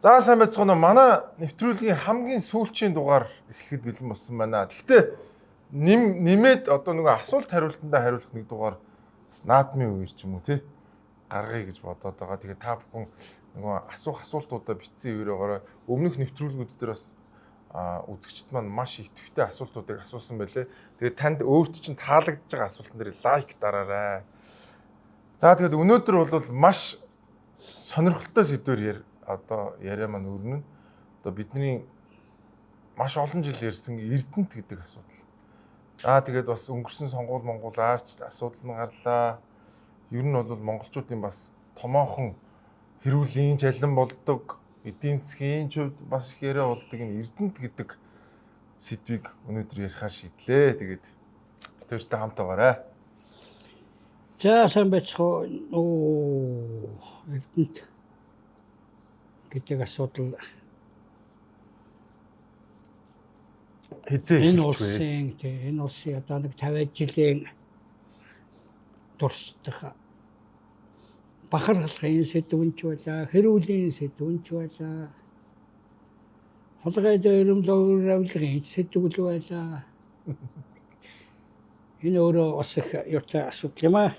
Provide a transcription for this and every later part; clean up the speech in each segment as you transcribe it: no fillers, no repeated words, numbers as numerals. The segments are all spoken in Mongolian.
За сайн байцгаана. Манай нэвтрүүлгийн хамгийн сүүлчийн дугаар эхлэхэд бэлэн болсон байна. Гэхдээ нэмээд одоо нөгөө асуулт хариултандаа хариулах нэг дугаар бас наадмын үеэр ч юм уу тий гаргая гэж бодоод байгаа. Тэгээ та бүхэн нөгөө асуултуудаа бичсэн үеэрээ өмнөх нэвтрүүлгүүд дээр бас үзэгчд маань маш идэвхтэй асуултуудыг асуусан байлээ. Тэгээ танд өөрт чинь таалагдж байгаа асуултан дээр лайк дараарай. За тэгээд өнөөдөр бол маш сонирхолтой сэдвээр яриа маань өрнөн. Одоо бидний маш олон жил ярьсан эрдэнэт гэдэг асуудал. За тэгээд бас өнгөрсөн сонгуул Монголаарч асуудал нь гарлаа. Ер нь бол монголчуудын бас томоохон хэрүүлийн чалин болдог, эдийн засгийн хувьд бас их яриа болдог энэ эрдэнэт гэдэг сэдвийг өнөөдөр ярихаар шийдлээ. Тэгээд бид хоёртай хамт байгаарай. За сайн байцгаа. Эрдэнэт гэдэг асуудал хизээ энэ улсын одоо нэг 50 жилийн дурсдах бахархлын сэдвэнч байлаа, хэрүүлийн сэдвэнч байлаа, хулгай дэөрөмлөөр авилгын сэдвүүл байлаа. Энэ өөрөө бас их юутай асуудал юм аа.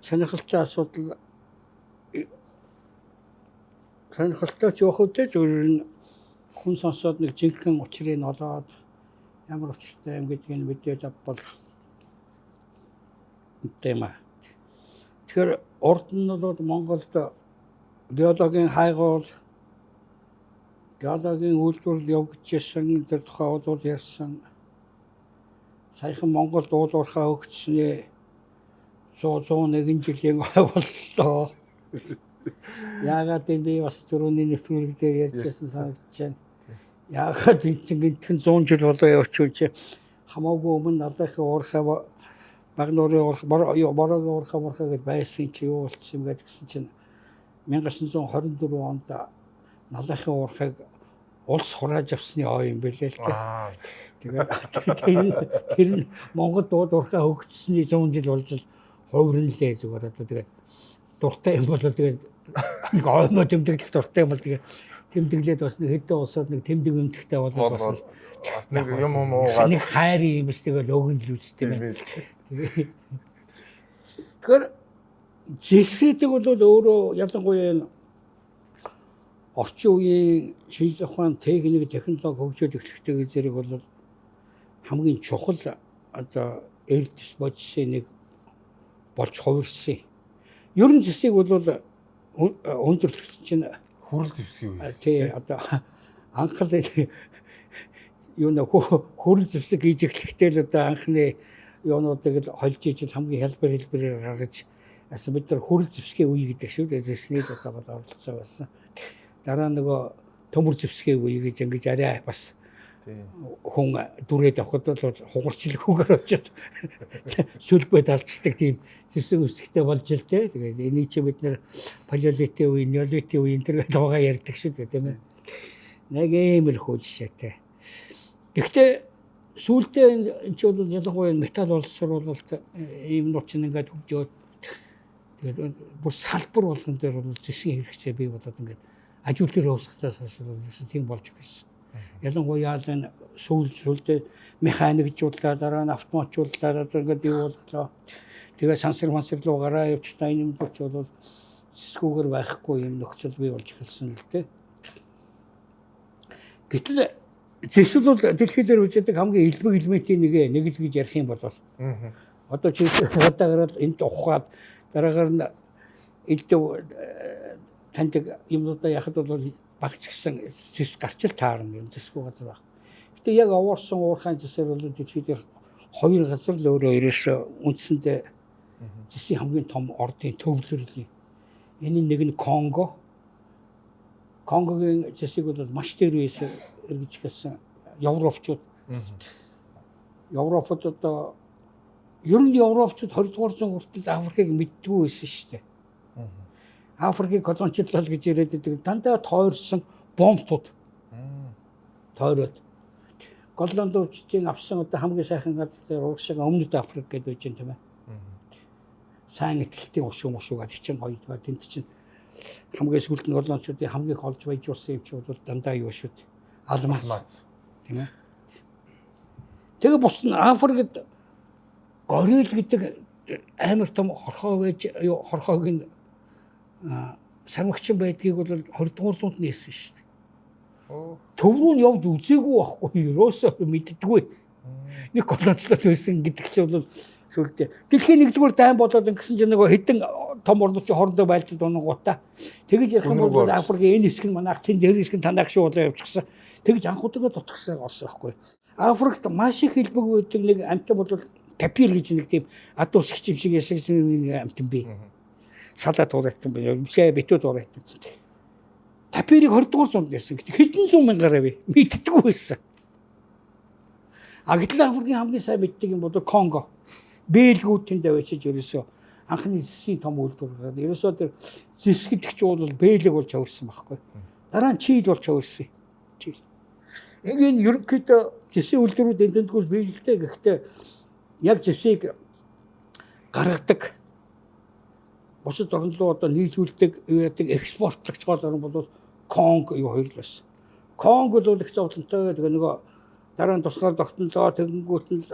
Сонирхолтой асуудал. Сонирхолтой ч явах үедээ зөвхөн хүн сонсоод нэг жинхэнэ учрыг олоод ямар учиртай юм гэдгийг мэдээж авбал тема. Тэгэхээр урд нь бол Монголд геологийн хайгуул, геологийн үйлдвэрлэл явагдчихсан тэр тухай бол ярьсан. Саяхан Монголд уулуурхаа өгчсөний 101 жилийн боллоо. Яагаад би бас түрүүний нэвтрүүлэг дээр ярьжсэн санагдаж байна. Яагаад энэ гинтхэн 100 жил болоо явчих чи хамаагүй өмнө налахын уурхаа баг нуурын уурхаа бороогийн уурхаа гэж байсан чи юу болчихсон юм гэдгсэн чинь 1924 онд налахын уурхааг улс хурааж авсны ой юм билээ л дээ. Тэгээд тэр нь Монголд уурхаа өгчсөний 100 жил болж хувирнлээ зүгээр одоо тэгээд дуртай юм бол тэгээд нэг оймоо тэмдэглэх дуртай юм бол тэгээд тэмдэглээд бас нэг хэдэн улсууд нэг тэмдэг өмдөхтэй болоод бас нэг юм уугаад нэг хайр юм биш тэгээд өгөн л үстэй байна. Тэгэхээр зэсэдэг бол өөрөө ялангуяа орчин үеийн шинжлэх ухаан, техник, технологи хөгжөөд эхлэхтэй зэрэг бол хамгийн чухал одоо эрдэс бодисын нэг болж хувирсан. Ер нь зэсийг бол өндөрлөлт чинь хүрэл зэвсгийн үе. Тий одоо анхал юу нэг хүрэл зэвсэг хийж эхлэхдээ л одоо анхны юунуудыг л холж ижил хамгийн хэлбэрээр гаргаж аса бид нар хүрэл зэвсгийн үе гэдэг шүү дээ. Зэсний одоо бол оролцоо байсан. Дараа нөгөө төмөр зэвсгийн үе гэж ингэж арай бас хүн дүрээд авахд бол хугарчлахгүйгээр очиод сүлбээ далцдаг тийм зэвсэг үсгтэй болж л дээ. Тэгээд энийг чи бид нэр палеолитийн үе, неолитийн үе энэ төр байгаа ярьдаг шүү дээ тийм ээ. Нэг иймэрхүү жишээтэй. Гэхдээ сүүлдээ энэ ч бол ялангуяа металл боловсруулалт ийм нууц ингээд хөгжөөд тэгээд бүр салбар болгон дээр бол зэсгийн хэрэгцээ бий болоод ингээд ажил дээр уусгахтаас хойш тийм болж ирсэн. Ялангуяа энэ сүүлдээ механикжууллаа, дараа нь автоматжууллаа, ингээд юу боллоо. Тэгээ сансар руу гараа явчихлаа. Энэ юм ч бол зэсгүүгээр байхгүй юм нөхцөл бий болж эхэлсэн л дээ. Гэтэл зэс бол дэлхийд дээр үжидэг хамгийн элбэг элементийн нэг л гэж ярих юм бол одоо чи удаагаар энд ухаад дараагаар нь элдв таньдаг юмудаа яхад бол багч гисэн зэс гарч л таарна юм зэсгүй газар баг. Гэтэ яг уурсан уурхайн зэсээр бол дэлхийд дээр хоёр газар л өөрөө ерөөсөө үндсэндээ зэсийн хамгийн том ордын төвлөрлөлийн. Энэ нэг нь Конго. Конгогийн зэсийг бол маш дээр үеэс эргэж гисэн европчууд. Европод одоо ер нь европчууд 20 дугаар зуун хүртэл Африкийг мэддэггүй байсан шүү дээ. Африкийг колончлол гэж яриад байдаг. Дандаа тойрсон бомбтууд. Тойроод. Голландчуудын авсан одоо хамгийн сайхан газар урагшаага өмнөд Африк гэдэг үгэн тийм ээ. Сайн ихтэй ушуу гэдэг чинь гоё. Тэнд чинь хамгийн сүүлд нь колоничлуудын хамгийн их олж баяжуулсан юм чи бол дандаа юу шүү дээ. Алмаз. Тийм ээ. Тэгээ бус нь Африкт горил гэдэг амар том хорхоо байж хорхоог нь сармагчин байдгийг бол 20 дугаар зуунд нээсэн шүү дээ. Төв рүү нь явж үзээгүй байхгүй ерөөсөө мэддэггүй. Нэг колоничлууд байсан гэдэг чинь бол шүлдээ. Дэлхийн нэгдүгээр дайн болоод ингэсэн чинь нөгөө хэдэн том орнууд чинь хоорондоо байлдаад унангуудаа. Тэгэж ярих юм бол Африкийн энэ хэсэг нь манайх тэнд тэр хэсэг нь танайх шүү болоо явчихсан. Тэгэж анхудагаа дутгсан олсон байхгүй. Африкт маш их хэлбэг байдаг нэг амтан бол тапир гэж нэг тийм ад усгч юм шиг яшиг нэг амтан бий. Салаад уурайтсан бай. Бишээ битүүд уурайтсан. Тапирыг 20 дугаар зуунд нээсэн. Хэдэн зуун мянгаар авъя. Мэддэггүй байсан. Гэтэл Африкийн хамгийн сайн мэддэг юм бол Конго. Бэлгүүд тэнд авчиж ерөөсөө анхны зэсийн том үйлдвэр гаргаад ерөөсөө тэр зэс гэдэг чинь бол бэлэг болж авирсан байхгүй. Дараа нь чийл болж авирсан. Чийл. Энэ ерөнхийдөө зэсийн үйлдвэрүүд эндэнтгүүл биелэлтэй гэхдээ яг зэсийг гаргадаг бусад орн руу одоо нийлүүлдэг юу яадаг экспортлагч гол орн бол Конго юу хоёр л байсан. Конго л их зовлонтой тэгээ нөгөө дараа нь тусгаар тогтнолоо тэгэнгүүт нь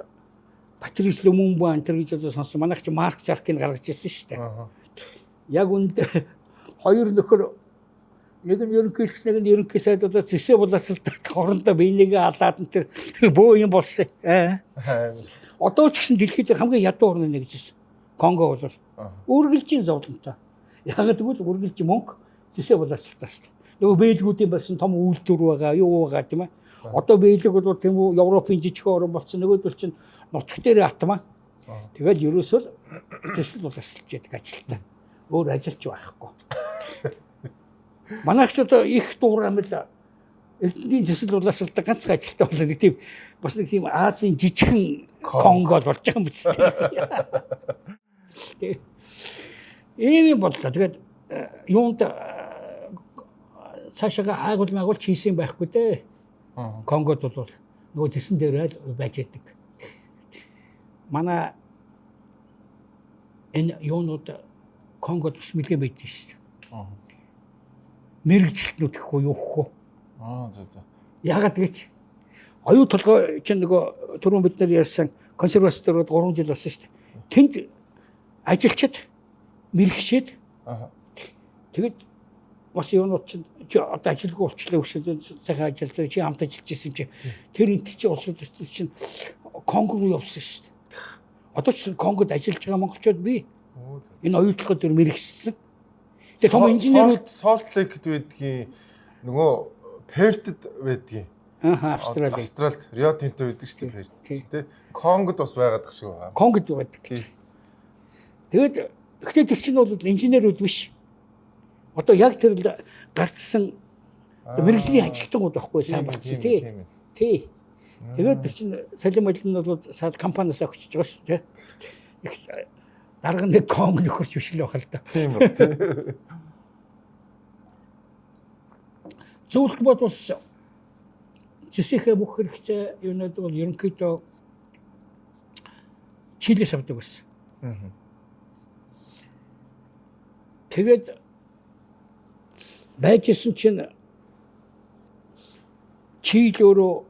Патрис Lumumba энэ гэж одоо сонсон. Манайх чи Марк Заркийг гаргаж ирсэн шүү дээ. Яг үнд хоёр нөхөр нэг нь ерөнхийлөгч нэг нь ерөнхий сайдуудаа зэсээ боловсролтой хоорондоо биенийгээ алаад энэ бөө юм болсон. Одоо ч гэсэн дэлхийд хамгийн ядуу орны нэг зэс. Конго бол үргэлжийн зовлонтой. Яг тэгвэл үргэлжийн мөнгө зэсээ боловсролтой шүү дээ. Нөгөө бэлгүүдийн барьсан том үйлдвэр байгаа, юу байгаа тийм ээ. Одоо бэлэг бол тийм үү Европын жижиг орн болсон. Нөгөөдөл чинь нутг дээр атмаа. Тэгэл ерөөсөө зэсэл боловсролж яадаг ажилтаа. Өөр ажилч байхгүй. Манайх ч одоо их дуураймал Эрдэнэгийн зэсэл боловсролтой ганцхан ажилтаа бол нэг тийм бас нэг тийм Азийн жижигхэн Конго болж байгаа юм биз дээ. Ийм бодлоо. Тэгээд юунд цаашаа агуулж хийсэн байхгүй дээ. Конгод бол нөгөө зэсэн дээр байж байдаг. Манай энэ юунууд Конгод ус мэлгэн байдаг шүү дээ. Мэргэжилтнүүд гэхгүй юу хөө. За. Яагаад гэж оюу толгой чинь нөгөө түрүүн бид нар ярьсан консерваторууд 3 жил болсон шүү дээ. Тэнд ажилчид мэрэгшээд тэгээд бас юунууд чинь одоо ажилгүй болчихлоо өшөөд сайхан ажилтаа чи хамт ажиллаж ирсэн чи тэр энэ чи улсууд чинь Конго руу явсан шүү дээ. Одоо ч Конгод ажиллаж байгаа монголчууд бий. Энэ оюу толгой дээр мэрэгшсэн. Тэгээ том инженерүүд Salt Lake-д байдгийн нөгөө Пертэд байдгийн. Австралид Рио Тинто байдаг шүү дээ Перт. Тэ Конгод бас байгаад тах шиг байгаа. Конгод байдаг. Тэгээд ихтэй тэр чинь бол инженерүүд биш. Одоо яг тэр гарцсан мэрэгжлийн ажилтнууд байхгүй сайн болчихсон тий. Тэгээд тэр чинь салим алин нь бол компаниас өгч байгаа шүү дээ. Дарга нэг Конго нөхөрч биш л байх л да. Тийм ба тий. Зөвлөлт бодвол жишээхээ бүх хэрэгцээ юунууд бол ерөнхийдөө Чилээс авдаг байсан. Тэгээд байжсэн чинь Чил өөрөө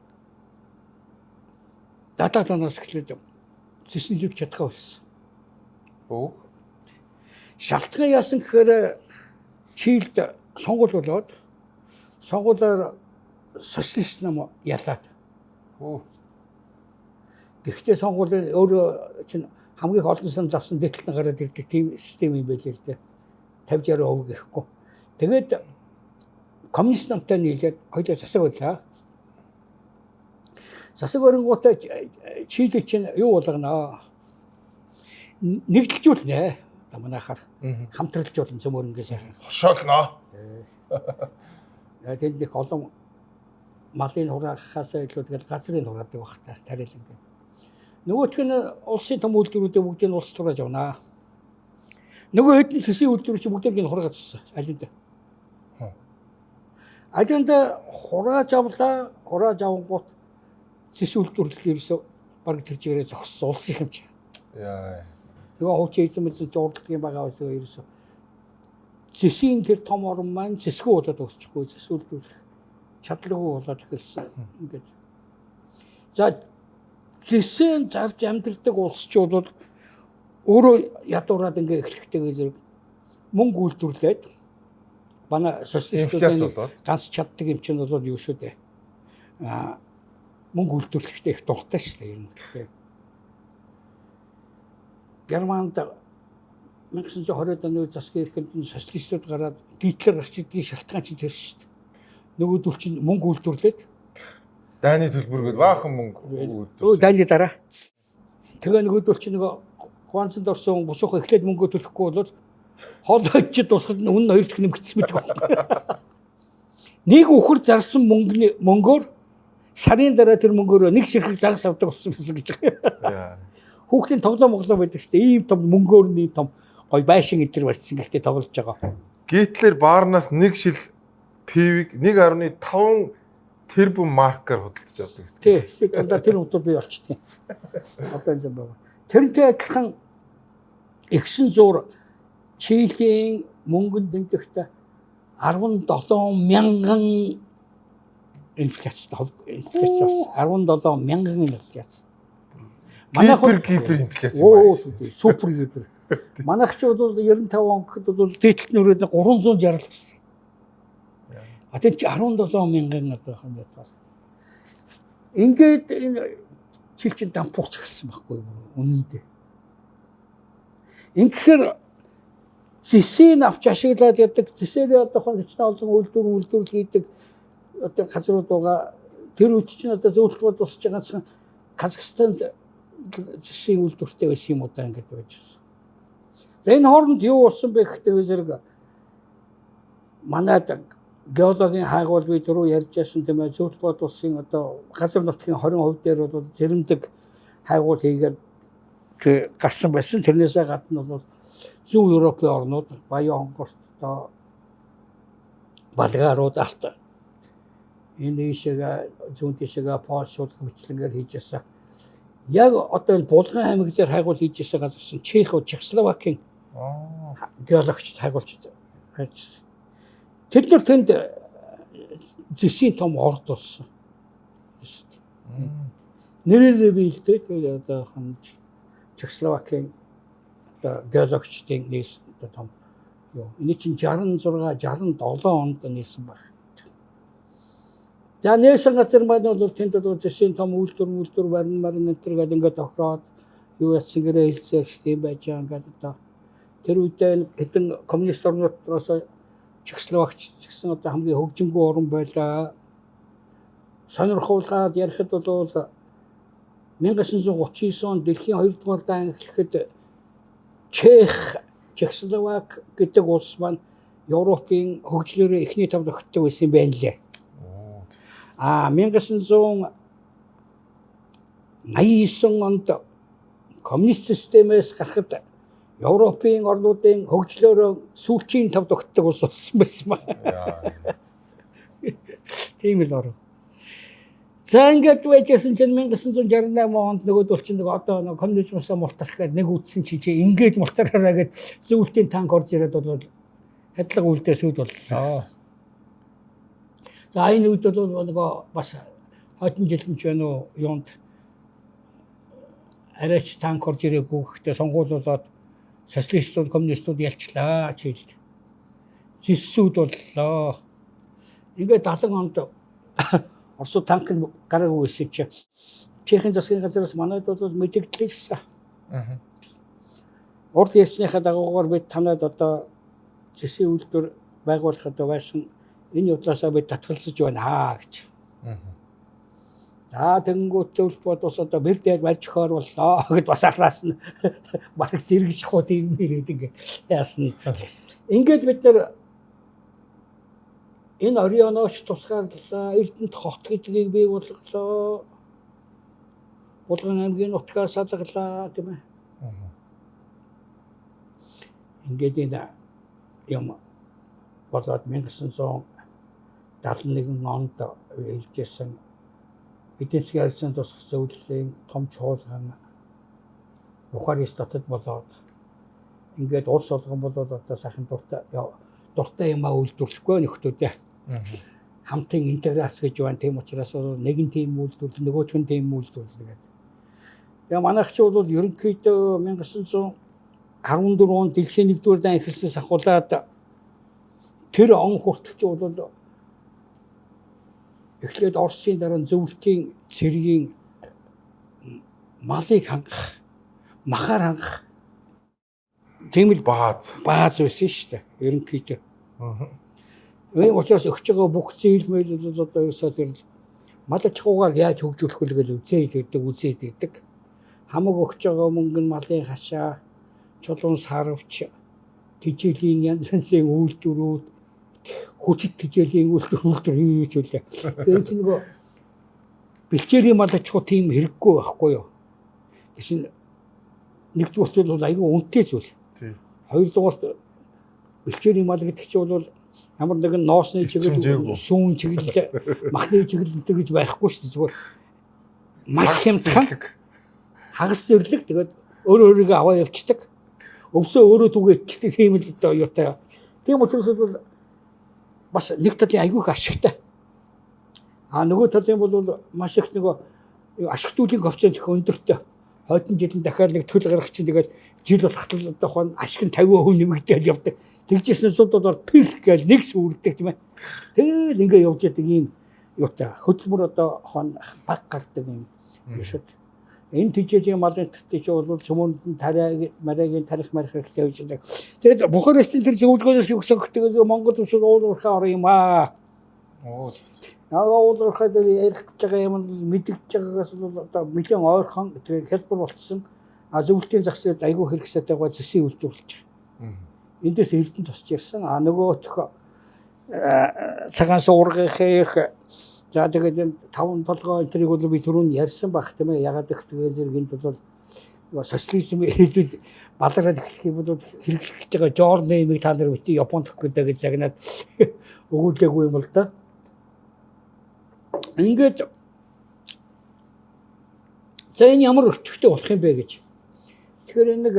дататанаас эхлээд зэснэлж чадхаа байсан. Шалтгаан яасан гэхээр Чилд сонгуул болоод сонгуулаар социалист нам ялаад. Гэхдээ сонгуулийн өөрөө чинь хамгийн их олон сан завсан дэвтэлтэн гараад ирдэг тийм систем юм байлээ л дээ. 50-60% гэхгүй. Тэгээд коммунист намтай нийлээд хоёулаа засаг байлаа. Засаг барингуудаа Чили чинь юу болгоно? Нэгдэлжүүлнэ. Манайхаар хамтралжуулна цөмөрөнгөө сайхан. Хошоолно. Тэнд их олон малын хураахаас илүү тэгэл газрын хураадаг байх та тариаланг. Нөгөөх нь улсын том үйлдвэрүүдээ бүгдийг улс турааж явнаа. Нөгөө хэдэн цэсийн үйлдвэр чи бүгдийг хураагаад туссан. Алинд. Алинд хурааж авлаа. Хурааж авангууд цэсийн үйлдвэрлэлд ерөөсө баг тэр чигээрээ зогссон улсын юм чи. Яа. Нөгөө хуучин эзэмсэн журддаг юм байгаа өсөө ерөөсө зэсийн тэр том орон маань зэсгүй болоод өгчихгүй зэсүүлдүүлэх чадлагүй болоод эхэлсэн. Ингээд. За зэсийн зарж амьдрдаг улсчууд бол өөрөө ядуураад ингээ эхлэхтэйгээ зэрэг мөнгө үйлдвэрлээд манай социалистуудын ганц чаддаг юм чинь бол юу шүү дээ. Мөнгө үйлдвэрлэхдээ их дуртай шүү дээ юм тий. Германд 1920-ад оны засгийн эрхэнд социалистууд гараад Гитлер гарч идгийн шалтгаан чинь тэр шүү дээ. Нөгөөдөл чинь мөнгө үйлдвэрлээд дайны төлбөргөд баахан мөнгө үйлдвэрлэв. Дайны дараа. Тэгээ нөгөөдөл чинь нөгөө ганцнд орсон бусуух эхлээд мөнгө төлөхгүй бол хоолойч тусахад үнэ хоёр дахь нэмэгдсэн мэт байна. Нэг үхэр зарсан мөнгөөр сарын дараа тэр мөнгөөр нэг ширхэг загас авдаг болсон байсан гэж байгаа. Хүүхдийн тоглоом байдаг шүү дээ. Ийм том мөнгөөр нэг том гой байшин энтер барьсан гэхдээ тоглож байгаа. Гитлер баарнаас нэг шил пивийг 1.5 тэрбум маркаар худалдаж авдаг гэсэн. Тий, дандаа тэр удаа би олчтیں۔ Одоо энэ байна. Тэрнтэй адилхан 900 Чилийн мөнгөнд дэмжихтэй 17 мянган инфляц 17 мянган инфляц. Манайх гипер инфляц. Оо супер гипер. Манайх ч бол 95 он гэхэд бол дээдлэлт нүрээд 360 болсон. А тэр чи 17 мянган одоо хандаад байна. Ингээд энэ чил чин дампуурч эхэлсэн байхгүй юу? Үнэндээ. Ингээд зэсийг авч ашиглаад ядаг зэсээр одоохон хэчнээн олон үйлдвэр хийдэг одоо газрууд байгаа. Тэр үед чинь одоо зөвлөлт босч байгаадсан Казахстан зэсийн үйлдвэртэй байсан юм удаа ингээд байжсэн. За энэ хооронд юу болсон бэ гэхдээ зэрэг манайд геологийн хайгуул би түрүү ярьж байсан тийм ээ зөвлөлт улсын одоо газар нутгийн 20% дээр бол зэрэмдэг хайгуул хийгээд гарсан байсан. Тэрнээсээ гадна бол Зүүн Европын орнууд Баян Хонгорт одоо Болгарууд алт энэ ишэгээ зүүн тишэгээ Польш мэтлэнгээр хийжсэн. Яг одоо энэ Булган аймаг дээр хайгуул хийжсэн газар чинь Чех, Чехословакийн геологч хайгуулчид хайжсэн. Тэд нар тэнд зэсийн том орд болсон. Нэрээр биелдэг одоо Чехословакийн одоо геологчдын нийс одоо том юу. Энэ чинь 66 67 онд нээсэн баг. За нээсэн газар маань бол тэнд бол зэсийн том үйлдвэр барин энтер гэдэг ингээд тохироод юу яцсан гэрээ хэлцээрч тийм байж байгаа ингээд одоо тэр үедээ хэдэн коммунист орнуудаас Чехословакч гэсэн одоо хамгийн хөгжингүү орн байлаа. Сонирхуулгаад ярихад бол 1939 онд дэлхийн 2 дугаар даан эхлэхэд Чехословак гэдэг улс маань Европын хөгжлөөрөө эхний тавд өгтөг байсан юм байна лээ. 1989 онд коммунист системээс гарахад Европын орнуудын хөгжлөөрөө сүүлчийн тавд өгтөг улс болсон байсан байна. Тийм л орно. За ингээд байжсэн чинь 1968 онд нөгөөдөл чинь одоо коммунизмоос мултрах гэдэг нэг үтсэн чи ингээд мултрахаараа гэд зөвлөлтийн танк орж ирээд бол хадлага үйлдэл сүйд боллоо. За энэ үед бол нөгөө бас хойдон жилмж байна уу юунд арайч танк орж ирээгүй гэхдээ сонгуулиулаад социалистууд коммунистууд ялчлаа чийлд. Зэссүүд боллоо. Ингээд 70 онд Оросууд танк гараагүй байсан чи Чехийн засгийн газраас манайд бол мэдэгдлээсэн. Урд ярьсныхаа дагуугаар бид танад одоо зэсийн үйлдвэр байгуулахад байсан энэ явдлаасаа бид татгалзаж байна гэж. Тэнгүүт зөвлөлт бодвол одоо бэр дээр барьж хоор боллоо гэд бас ахлаас нь бараг зэрэг шахууд юм ирээд яасна. Ингээд бид нар энэ орионооч тусгаарлаа, Эрдэнэт хот гэдгийг бий болголоо. Булган аймгийн нутгаас салгалаа тийм ээ. Ингээд энэ юм болоод 1971 онд илжсэн эдийн засгийн харилцаанд тусах зөвлөлийн том чуулган Бухарест дотод болоод ингээд улс олгон болоод одоо сайхан дуртай дуртай юмаа үйлдвэрлэхгүй нөхдүүдээ. Хамтын интеграц гэж байна. Тийм учраас нэг нь тийм үйлдвэрлэл, нөгөөх нь тийм үйлдвэрлэл гэдэг. Тэгээ манайх ч бол ерөнхийдөө 1914 онд дэлхийн 1-р дан эхэлснээс ахуулаад тэр он хүртэл ч бол эхлээд Оросын дараа зөвлөлтийн цэргийн малыг хангах, махаар хангах тийм л бааз байсан шүү дээ. Ерөнхийдөө. Энэ учраас өгч байгаа бүх зээлмэл бол одоо ерөөсөө тэр мал аж ахуйгаар яаж хөгжүүлэх вэ гэж үзээд байдаг. Хамаг өгч байгаа мөнгө нь малын хашаа, чулуун сарвч, тэжээлийн янз бүрийн үйлдвэрүүд, хүчит тэжээлийн үйлдвэр юу ч үлээ. Тэр чинь нөгөө бэлчээрийн мал аж ахуй тийм хэрэггүй байхгүй юу? Тэр чинь нэгдүгürt бол аюу үнэтэй зүйл. Хоёрдугаарт бэлчээрийн мал гэдэг чинь бол ямар нэгэн ноосны чиглэл, сүүн чиглэл, махны чиглэл энэ гэж байхгүй шүү дээ. Зүгээр маш хямдхан хагас зэрлэг тэгээд өөрийгөө аваа явцдаг. Өвсөө өөрөө түгээдчихдэг тийм л одоо юутай. Тийм учраас бол бас нэг талын аюух ашигтай. Нөгөө талын бол маш их нөгөө ашигтуулын коэффициент их өндөртэй. Хойдон жилийн дахиад нэг төл гарах чинь тэгээд жил болоход одоо ашиг нь 50% нэмэгдээд явдаг. Тэгжсэн цуудаар пэр гэж нэг сүрдэг тийм ээ. Тэгэл ингээ явж яадаг ийм юутай хөдөлмөр одоо баг гардаг юм шүү дээ. Энэ тэжээлийн малын төстэй ч бол цөмөнд тариагийн тарих марих хэрэгтэй байж байгаа. Тэгээд Бухарестийн тэр зөвлөгөөнөөс юу гэсэн гэхдээ Монгол улсад уулуурхаа орно юм аа. Уулуурхаа дээр ярих гэж байгаа юм мэдгэж байгаагаас бол одоо нэгэн ойрхон тэгээд хэлбэр болцсон. Зөвлөлтийн зах зээлд айгүй хэрэгсэтэй байгаа зэсийн үйлдвэрлэж байгаа. Эндээс эрдэнэ тусч ирсэн. Нөгөөх цагаан суургийнхээ за тэгээд 5 толгой энтрийг бол би түрүүн ярьсан баг тийм ээ. Ягаад гэвэл зэрэгэнд бол социализм хэлбэл балараад эхлэх юм бол хэрэглэх гэж байгаа жорны юмыг та нар бити Японд өгөх гэдэг загнаад өгүүлээгүй юм л да. Ингээд за энэ ямар өртөгтэй болох юм бэ гэж. Тэгэхээр энэ нэг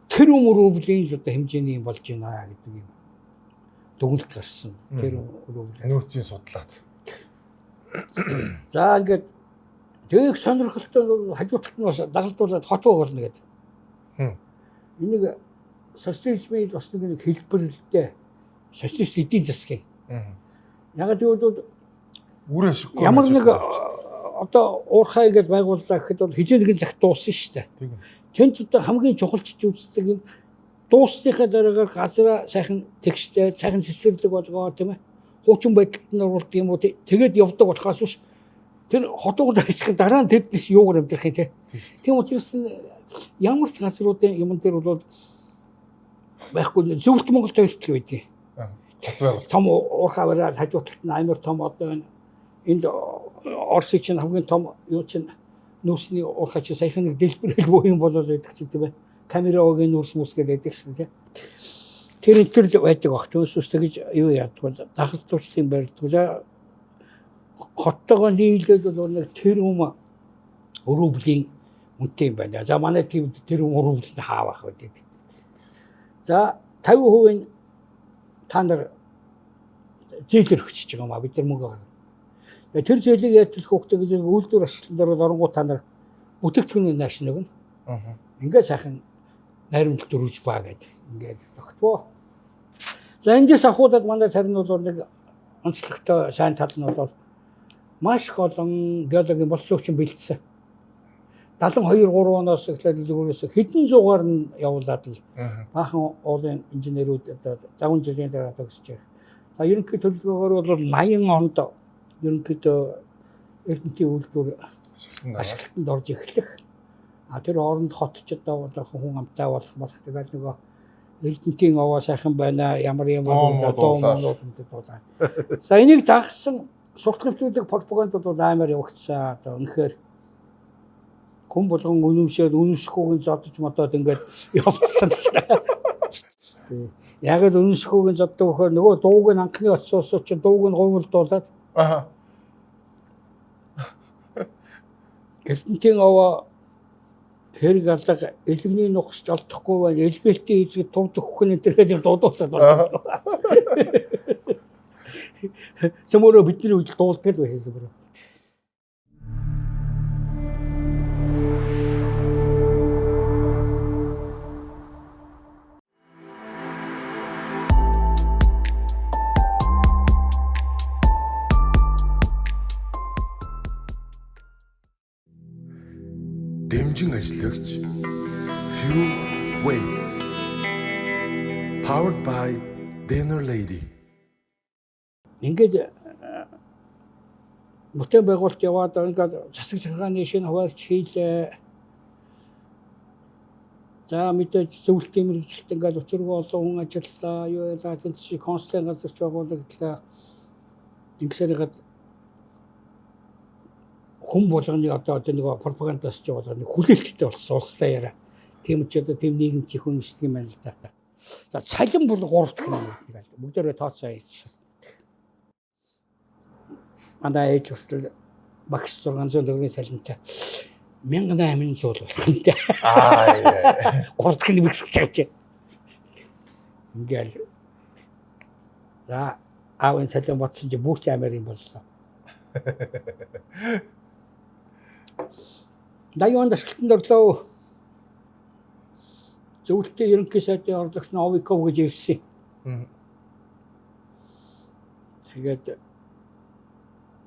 тэр өмөрөөвлийн одоо хэмжээний юм болж байна гэдэг юм дүгнэлт гарсан. Тэр өмөрөөвлийн нөөцийн судлаад. За ингээд тэг сонирхолтой хажууталт нь бас дагалдуулаад хотоо гарна гэдэг. Энийг социализмын бас нэг хэлбэрлэлтэй социалист эдийн засгийн. Яг тэгвэл үр ашиггүй ямар нэг одоо уурхай гэж байгууллаа гэхэд бол хизээ нэгэн цагт дууссан шүү дээ. Тэнд одоо хамгийн чухалч үздэг юм дуусныхаа дараагаар газараа сайхан тэгштэй, сайхан цэцэрлэг болгоо тийм ээ. Хуучин байдалд нь оруулдаг юм уу тэгээд явдаг болохоос биш. Тэр хотоогоо хийх дараа нь тэднээс юугаар амьдрах юм те. Тийм учраас ямар ч газруудын юм дээр бол байхгүй зөвхөн Монголд тойлтол байдгийг. Том уурхай бариад хажууталт нь амар том одоо энд Орсын чинь хамгийн том юу чинь нүүрсний уурхай чинь саяхан нэг дэлбэрэл боо юм болоод байдаг чи тийм ээ. Камерагийн нүүрс мүс гэдэг шин тийм. Тэр энэ төр байдаг бах. Түүнээс тэгж юу яадаг дагалдуулалтын барилдуулаа хоттойгоо нийлээд бол нэг тэр юм өрөвлийн үнэтэй юм байна. За манай тийм тэр өрөвлөнд хаавах байдаг. За 50% нь та нар зээлэр өгчөж байгаа маа бид нар мөнгө авах. Тэр зээлийг яатлах хөөхтэй гэж үйлдвэр ашиглалтаар оронгууд та нар бүтээгдэхүүн нааш нөгнө. Ингээд сайхан найрамдалт өргөж баа гэдэг. Ингээд тогтвоо. За эндээс ахуудад манай тарин бол нэг онцлогтой сайн тал нь бол маш их олон геологийн болсон хүчин бэлдсэн. 72 3 оноос эхлээд зөвхөн хэдэн зуугаар нь явуулаад л баахан уулын инженерүүд одоо 50 жилийн дараа төгсөж байгаа. За ерөнхий төлөвлөгөөр бол 80 онд ерөнхийдөө эрдэнтийн үйлдвэр ашиглалтанд орж эхлэх. Тэр хооронд хот ч одоо хүн амтай болох тэгээд нөгөө эрдэнтийн овоо сайхан байна. Ямар юм дуумнууд дуулаа. За энийг дагсан сурт хэмтүүлэг пропаганд бол амар явагдсан. Одоо үнэхээр хүн болгон үнэмшээд үнэмшихүүгийн зодож модоод ингээд явцсан л та. Яг л үнэмшихүүгийн зоддог вөхөр нөгөө дууг нь анхны очсоосоо чи дууг нь говьлдуулаад эрдэнтийн овоо хэрэг алга элэгний нухсч олдохгүй байна. Элгээлтийн эзэд турж өгөх нь тэргээд дуудуулаад байна. Цөмөрө бидний үйл дуулдаг байсан зүгээрээ. Дэмжин ажиллагч Fuel Way Powered by Dinner Lady. Ингээд бүтээн байгуулалт яваад ингээд засаг захиргааны шинэ хуваалц хийлээ. За мэдээж зөвлөлтийн мэргэжилт ингээд өчиргөө олон хүн ажиллаа. Юу яа тэнцээ консулын газарч байгуулагдлаа. Ингэсээрийгээд хүн болгоны одоо нэг пропагандаас ч болгоны хүлээлттэй болсон улстай яриа. Тийм ч одоо тийм нийгэмч хүн өсдөг юм байна л да. За цалин бол 3 дахин юм байна. Бүгдээрээ тооцоо хийсэн. Манай ээж хүртэл багш 600 төгрөгийн цалинтай 1800 болох юм дээ. Аа. 3 дахин нэмэгдэж байгаа чи. Ингээл. За аавын цалин бодсон чи бүх амар юм боллоо. Дайонд ашиглалтанд орлоо. Зөвлөлтийн ерөнхий сайдын орлогч Новиков гэж ирсэн. Тэгээд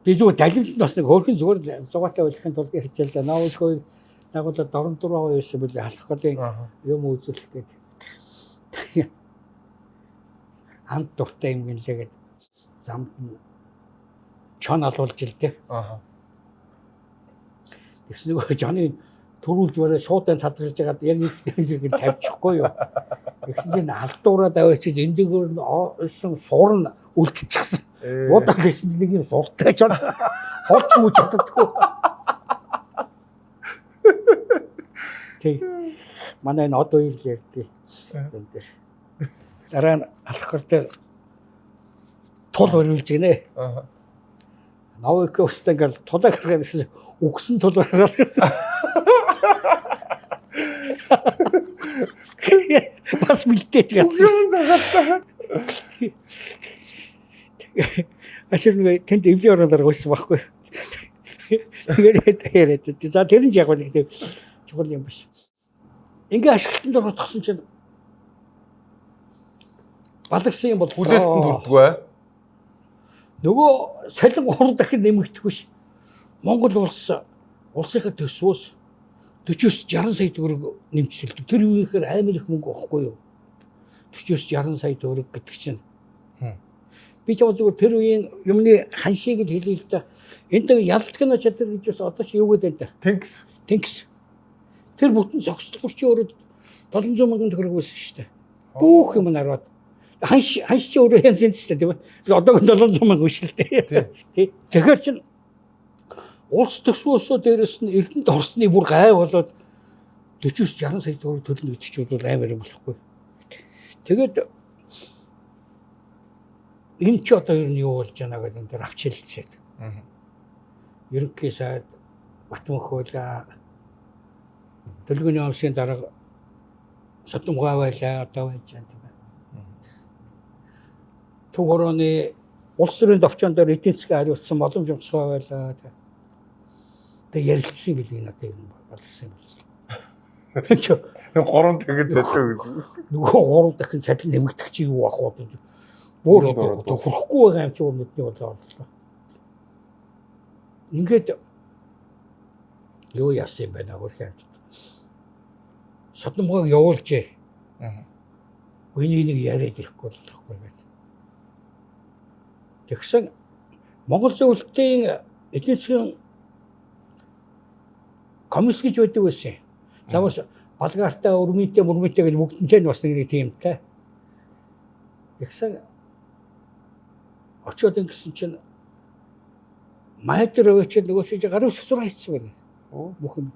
би зүгээр далимт бас нэг хөөрхөн зүгээр зугаатай байлахын тулд хичээлээ. Новиковыг дагуулад 4% байсан билээ халах голын юм үзүүлэх гээд. Амт дуртай юм гинлээ гээд замд чон алуулж илтээ. Тэгс нөгөө жоны төрүүлж бараа шуудаа тадралж ягаад яг нэг зэрэг тавьчихгүй юу. Тэгсэн чинь алдуураад аваачид эндгээр олсон суурн үлдчихсэн. Удаа л хийсэн нэг юм суртай ч холч мөч чаддаггүй. Тэг. Манай энэ одоо ил ярьдээ. Энд дээр. Дараа нь алхахтай тул өрүүлж гинэ. Новик өстө ингээл тулаа гаргаад гэсэн үгсэн тул гаргаад. Бас бэлдээд яцсан. Ашиг тэнд эвлэн оролоор гойсон байхгүй. Тэгээд яриад. За тэр нь яг нэг тийм чухал юм биш. Ингээ ашиглалтанд орчихсон чинь балагсан юм бол Хүлээлтэнд хүрдэггүй. Нөгөө салин 3 дахин нэмэгдэх биш. Монгол улсынхаа төсвөөс 40-60 сая төгрөг нэмчихлээ. Тэр үеийнхэр амар их мөнгө واخгүй юу? 40-60 сая төгрөг гэдэг чинь. Би ч зүгээр тэр үеийн юмны ханшийг л хэлээ л да. Энд ялдгын чадвар гэж бас одоо ч юу гэдэг вэ? Тэнкс. Тэр бүтэн зогсолбор чи өөрөө 700 мянган төгрөг байсан шүү дээ. Бүх юм нараад. Ханш чи өөрөө янз янз шүү дээ, тийм ээ. Одоо 700 мянга биш л дээ. Тий. Тэгэхээр чин улс төсвөөсөө дээрэс нь Эрдэнэт орсны бүр гай болоод 40-60 сая төгрөг төлнө гэдэг чинь бол амар юм болохгүй. Тэгээд энэ ч одоо ер нь юу болж байна гэдэг энэ төр авч хэлцээд. Ерөнхий сайд Батмөнхөөла төлөвлөгөөний өмсгийн дарга Содомгой байлаа одоо байж байгаа юм байна. Төв хорооны улс төрийн товчон дээр эдийн засгийн хариуцсан боломж өмсгөө байлаа. Тэгээ ярилцсан билий надад юм болсон юм байна. Энд ч 3 дахин цалин гэсэн. Нөгөө 3 дахин цалин нэмэгдэх чи юу ах вэ? Бүр одоо хүрхгүй байгаа юм чи өмнөдний болоо. Ингээд юу яасан юм байна хөрх юм. Содомгойг явуулжээ. Үнийг нэг яриад ирэхгүй болохгүй байна. Тэгсэн Монгол зөвлөлтийн эдийн засгийн комисс гэж байдаг байсан. Завс Болгартаа өрмөнтэй гэж бүгднтэй нь бас нэг тиймтэй. Тэгсэн очоод ингэсэн чинь майдэр өчөд нөгөө чи гарын суурь хийсэн байна. Бүх юм.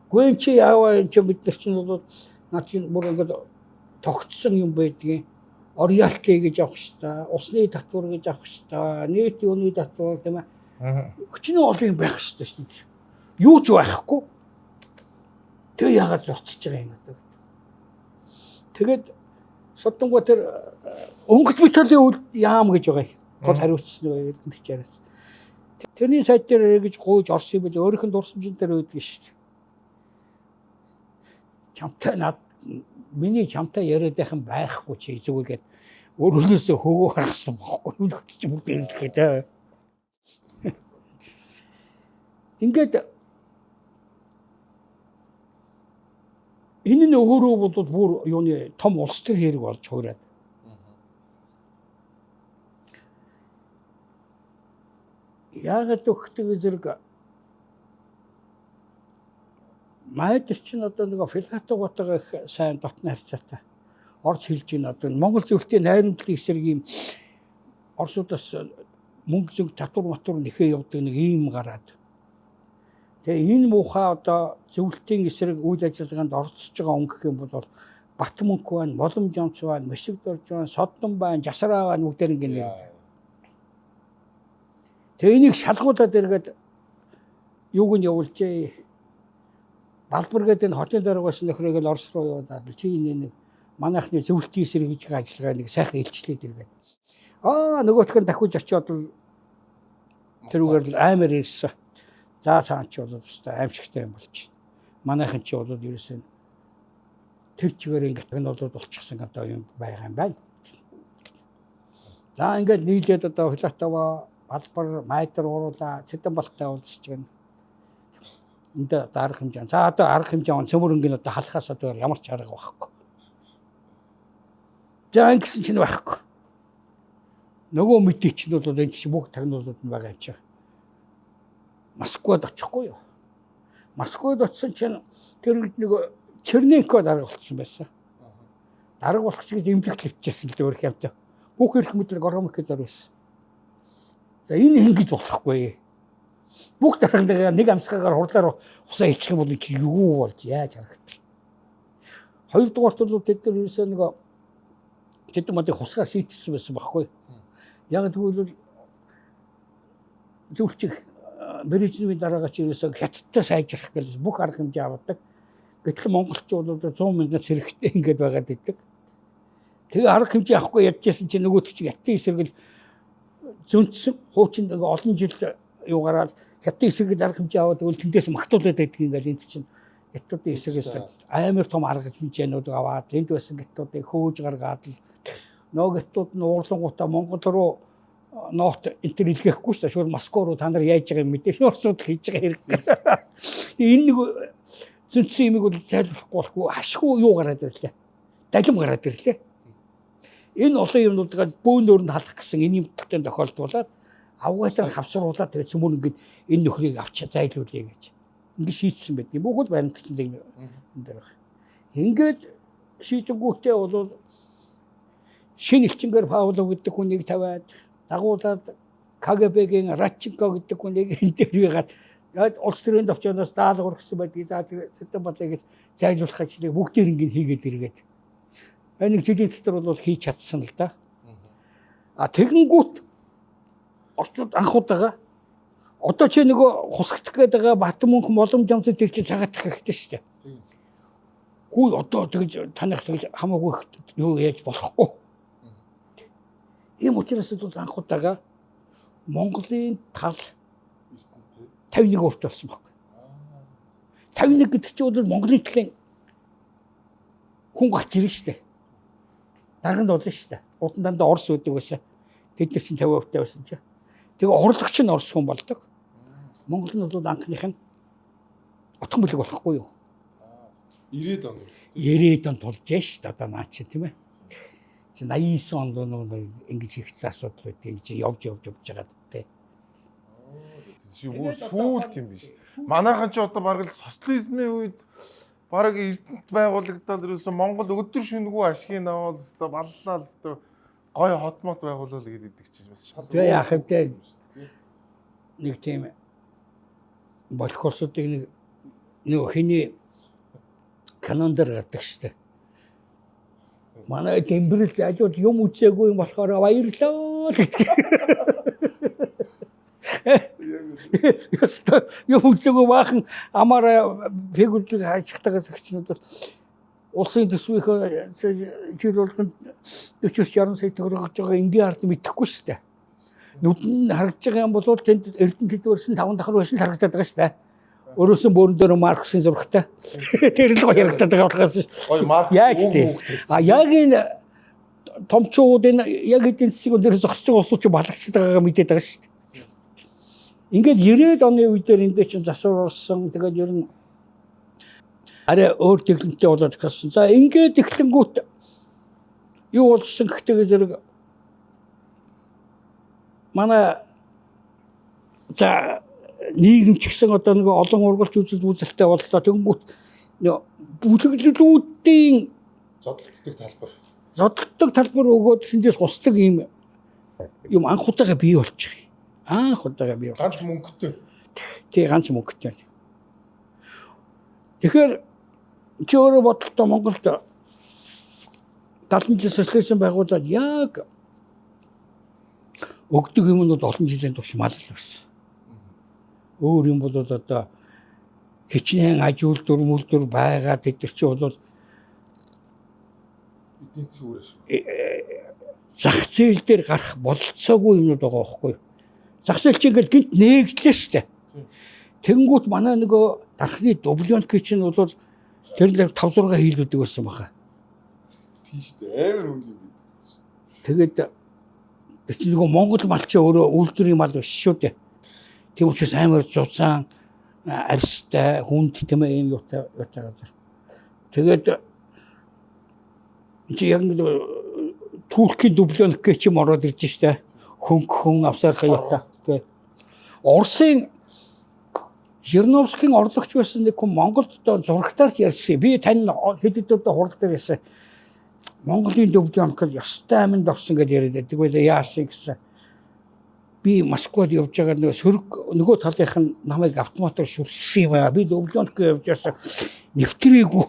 Гүн чи яваа чи бид нар чинь бол наад чинь бүр ингээд тогтсон юм байдгийн. Ориалтий гэж авах хэвээр, усны татвар гэж авах хэвээр, нийт юуны татвар тийм ээ. Өчнөө олон юм байх хэвээр шүү дээ. Юу ч байхгүй. тэг яагаад зурцж байгаа юм одоо. Тэгээд Содонготер өнгөт битүүлийн үйл яам гэж байгаа юм. Гол хариуцсан нөгөө эрдэнэтчээрээс. Тэрний сайд дээр гэж гуйж орсон юм бэл өөрийнх нь дурсамжин дээр үүдгэн шүү дээ. Чамтай над миний чамтай яриад байх юм байхгүй чи зүгээргээд өөрөөсөө хөөгөө харсан байхгүй юу гэж чи бүгд хэлдэг дээ. Ингээд энэ нь өөрөө бодвол бүр юуны том улс төр хэрэг болж хуураад. Яагаад өгдөг зэрэг Майдэр чинь одоо нэг Филатоготойгоо их сайн дотны харьцаатай орж хэлж байна одоо Монгол зөвлөлтийн найрамдлын эсрэг ийм Оросудаас мөнгө зөв татвар матур нэхээ явдаг нэг ийм гараад. Тэгээ энэ муухай одоо зөвлөлтийн эсрэг үйл ажиллагаанд оролцож байгаа өнгөх юм бол Батмөнх байна, Боломжонц байна, Мөсөгдөрж байна, Соддон байна, Жасраа байна бүгдээр ингэ нэр. Тэгээ энийг шалгуулад иргээд юуг нь явуулжээ. Балбар гэдэг энэ хотын дараагаас нөхрөөгөө Орос руу явуулаад чи энэ нэг манайхны зөвлөлтийн эсрэг гэж ажиллагаа нэг сайхан илчлээд иргээд. Нөгөөх нь дахиж очиод тэрүүгээр л амар ирсэн. За цаан ч бол өстой аимшигтай юм болж байна. Манайхан ч бол ерөөсөө тэр чигээр ингээд энэ бол болчихсон одоо юм байгаа юм байна. За ингээд нийлээд одоо Филатова, Балбар, Майдэр уруулаа Цэдэнбалтай уулзж байна. Энд арга хэмжээ. За одоо арга хэмжээ он цөмөрөнгөний одоо халахаас одоо ямар ч арга байхгүй. За ингэсэн чинь байхгүй. Нөгөө мэдээ чинь бол энэ чинь бүх тагнуулууд нь байгаа юм чинь. Москвад очихгүй юу? Москвад очсон чинь тэр нэг Черненко дарга болчихсон байсан. Дарга болох ч гэж эмнэлэг лөвчсэн л дээ өөр хэмтэй. Бүх эрх мэдлэг Громыкэд орсон. За энэ ингэж болохгүй. Бүх даргагаа нэг амсгаагаар хурлаар усаа хийчих юм бол юу болж яаж харагдах. Хоёрдугаарт бол тэд нар ерөөсөө нэг тэд модыг хусгаар шийтсэн байсан байхгүй. Яг тэгвэл зөвлөчих Брежневийн дараагаа ч ерөөсөө хятадтай сайжрах гэж бүх арга хэмжээ авдаг. Гэтэл монголчууд бол 100 мянган сэрэгтэй ингэж байгаад идэг. Тэгээ арга хэмжээ авахгүй ядчихсан чинь нөгөөд чи хятадын эсрэгэл зөнцсөн хуучин нэг олон жил юугаараа хятадын эсрэгэл арга хэмжээ аваад тэгвэл тэндээс магтуулаад байдаг ингээл энд чинь хятадын эсрэгээс амар том арга хэмжээнүүд аваад энд байсан хятадыг хөөж гаргаад л нөгөө хятадууд нь уурлангуудаа Монгол руу ноот энтер илгээхгүй шүү дээ. Шууд Москва руу та нар яаж байгаа юм мэдээж орсууд хийж байгаа хэрэг. Энэ нэг зөнцсөн юмыг бол зайлуулахгүй болохгүй ашгүй юу гараад ирлээ. Далим гараад ирлээ. Энэ олон юмнуудыг бөөн өөрөнд халах гэсэн энэ юмтай тохиолдуулаад авгаатаар хавсруулаад тэгээд цөмөр ингээд энэ нөхрийг авч зайлуулъя гэж. Ингээд шийдсэн байдаг. Бүгд баримтчсан энэ дээр байна. Ингээд шийдвгүүтээ бол шинэ элчингээр Павлов гэдэг хүнийг тавиад дагуулад КГБ-гийн Радченко гэдэг хүнийг энэ дээр ягаад улс төрийн төвчнөөс даалгавар гэсэн байдгийг за Цэдэнбалыг зайлуулах ажлыг бүгдээр ингэ хийгээд иргээд. Энийг жилийн дотор бол хийж чадсан л да. Тэгэнгүүт орчууд анхудаага одоо чи нөгөө хусгах гээд байгаа Батмөнх Боломжонц тэр чи цагаатах хэрэгтэй шүү дээ. Хүү одоо тэгж таних тэгж хамаагүй юу яаж болохгүй. Ийм учраас бол анхудаага Монголын тал 51% болсон байхгүй. 51 гэдэг чинь бол Монголын талын хүн гарч ирнэ шүү дээ. Дарганд болно шүү дээ. Гутан дандаа Орос үүдэг байсан. Тэд нар чинь 50% байсан чинь. Тэгээ урлагч нь Орос хүн болдог. Монгол нь бол анхных нь отхон бүлэг болохгүй юу? 90-ад он. 90-ад он тулж яаш шүү дээ одоо наа чи тийм ээ. Чи 89 онд ингэж хийгдсэн асуудал байдгийг чи явж байгаа тий. Чи бүр сүүлт юм биш. Манайхан ч одоо бараг л социализмын үед бараг эрдэнэт байгуулагдаад ерөөсөн Монгол өдөр шөнөгүй ашигын аваад өстой баллаа өстой гой хотмот байгуулал гэдэг идэг чинь бас шал. Тэгээ яах вэ? Нэг тийм болохоосуудыг нэг хиний канондар гадаг штэ. Манай гэмбэрэл ажууд юм үзээгүй юм болохоор баярлаа гэдэг. Ёстой юм үзээгүй баахан амаараа фигүрийг хайчихтагаас гिचнүүд бол улсын төсвийнхөө жил болгонд 40-60 сая төгрөг гэж байгаа энгийн ард мэдэхгүй шүү дээ. Нүдэн харагдж байгаа юм бол тэнд Эрдэнэ төлөвөрсөн 5 давхар байсан л харагдаад байгаа шүү дээ. Өөрөөсөн бөөрөн дээр Марксийн зурагтай. Тэр л гоё харагдаад байгаа болохоос. Гой Маркс Яг тийм. Яг энэ томчууд энэ яг эдийн засгийн дээр зогсож байгаа улсууд ч балагчд байгаагаа мэдээд байгаа шүү дээ. Ингээд 90-ад оны үедэр эндээ чинь засвар орсон. Тэгээд ер нь арай өөр техниктэй болоод ирсэн. За ингээд эхлэнгүүт юу болсон гэхдээ зэрэг манай за нийгэм ч гэсэн одоо нэг олон ургалч үзэлтэй боллоо. Тэгэнгүүт бүлэглэлүүдийн зодтолдог талбар өгөөд тэндээс хусдаг юм анх удаага бий болчих. Анх удаага бий. Ганц мөнгөтэй. Тий, ганц мөнгөтэй. Тэгэхээр чи өөрөө бодлоо Монголд 70 жил социализм байгуулад яг өгдөг юмнууд олон жилийн турш мал л байсан. Өөр юм бол одоо хичнээн аж үйлдвэр байгаад эдгээр чи бол эдийн засгийн үр ашиг. Зах зээл дээр гарах бололцоогүй юмнууд байгаа байхгүй юу? Зах зээл чи ингээд гинт нээгдлээ штэ. Тэнгүүт манай нөгөө дархны дублёнки чинь бол тэр л 5-6 хийлгүүдэг байсан баха. Тийм штэ. Амар мөнгө юм бидсэн штэ. Тэгээд чи нөгөө Монгол мал чи өөрөө үйлдвэрийн мал биш шүү дээ. Тийм учраас амар зузаан арьстай хүнд тийм юм юутай газар. Тэгээд чи яг Туркийн дублёнки ч юм ороод ирж штэ. Хөнгөн авсархаа юутай. Тэ. Орсын Жирновскийн орлогч байсан нэг хүн Монголд зурагтаар ч ярьсан. Би тань хэд удаа хурал дээр ярьсан. Монголын дублёнки ёстой аминд орсон гэж яриад байдаг байлаа. Яасан гэсэн. Би Москвад явж байгаа нөгөө талынх нь намайг автоматар шүрсэн юм аа. Би дублёнки явж байсан. Нэвтрээгүй.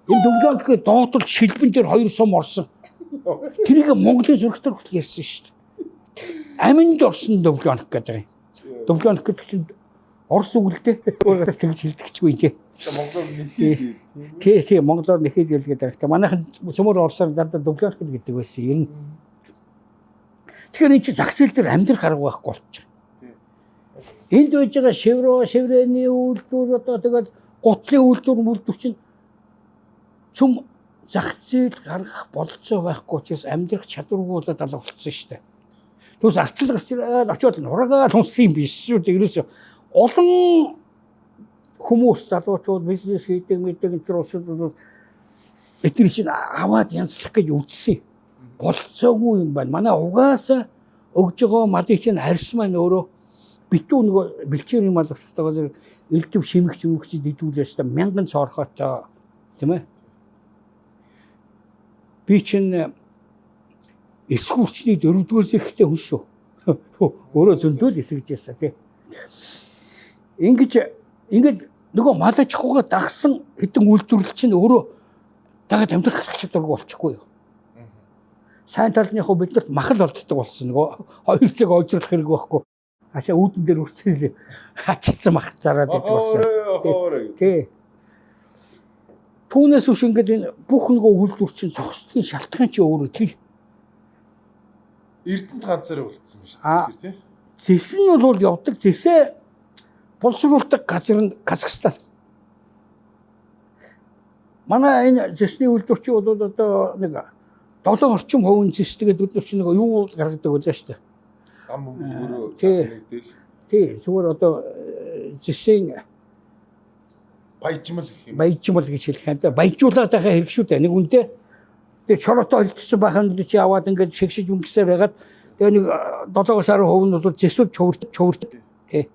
Энэ дублёнки доотол шилбэн дээр 2 сум орсон. Тэрийг Монголын зурагтаар хүртэл ярьсан шүү дээ. Аминд орсон дублёнки гэдэг юм. Дублёнки чинь Орос үгэлтэй өөрөөс тэгж хэлдэгчгүй тий. Монголоор нэхэд ил тийм. Тий, монголоор нэхэд ил гэдэг. Манайхан цөмөр орсоор дандаа дублёнки гэдэг байсан. Ер нь. Тэгэхээр энэ чи зах зээл дээр амьдрах арга байхгүй болчих. Энд байж байгаа шеврэний үйлдвэр одоо тэгээд гутлын үйлдвэр чинь цөм зах зээл гаргах болцоо байхгүй учраас амьдрах чадваргүй болоод алга болчихсон шүү дээ. Түс арчил очиод нураагаад унсан юм биш шүү дээ. Ерөөсөө олон хүмүүс залуучууд бизнес хийдэг энэ төр улсууд бол эдгээр чинь аваад янзлах гэж үзсэн. Болцоогүй юм байна. Манай угаасаа өгж байгаа малын чинь арьс маань өөрөө битүү нөгөө бэлчээр юм алгалтайгаа зэрэг элдв шимэгч дидүүлээс та 1000 цорхотой тийм ээ. Би чинь эсхүүрчний 4-р зэрэгтэй хүн шүү. Өөрөө зөндөөл эсгэж ясаа тий. Ингээд нөгөө мал аж ахуйгаа дагсан хэдэн үйлдвэрлэл чинь өөрөө дагаад амьдрах чадваргүй болчихгүй юу. Сайн талынхаа биднэрт махал болддог болсон нөгөө 2 цаг ожрох хэрэг байхгүй. Хашаа үүдэн дээр үрцэл хачицсан мах зараад идэх болсон. Тий. Түүнээс үш ингээд энэ бүх нөгөө үйлдвэр чинь зогсдгийн шалтгаан чи өөрөө тэр Эрдэнэт ганцаараа үлдсэн ба шүү дээ тий. Зэс нь бол явдаг. Зэсээ боловсруулдаг газар нь Казахстан. Манай энэ зэсний үйлдвэрч бол одоо нэг 7 орчим хувийн зэс тэгээд үйлдвэрч нэг юу гаргадаг байлаа шүү дээ. Ам өөрөө нэгдэл. Тий, зүгээр одоо зэсийн баяжмал гэх юм. Баяжмал гэж хэлэх юм да. Баяжуулаад байгаа хэрэг шүү дээ. Нэг үндэ тэгээд шороотой олдсон байханд чи аваад ингээд шигшиж өнгөсөөр байгаад тэгээд нэг 7 сарын хувь нь бол зэсүүл чөвөрт тий.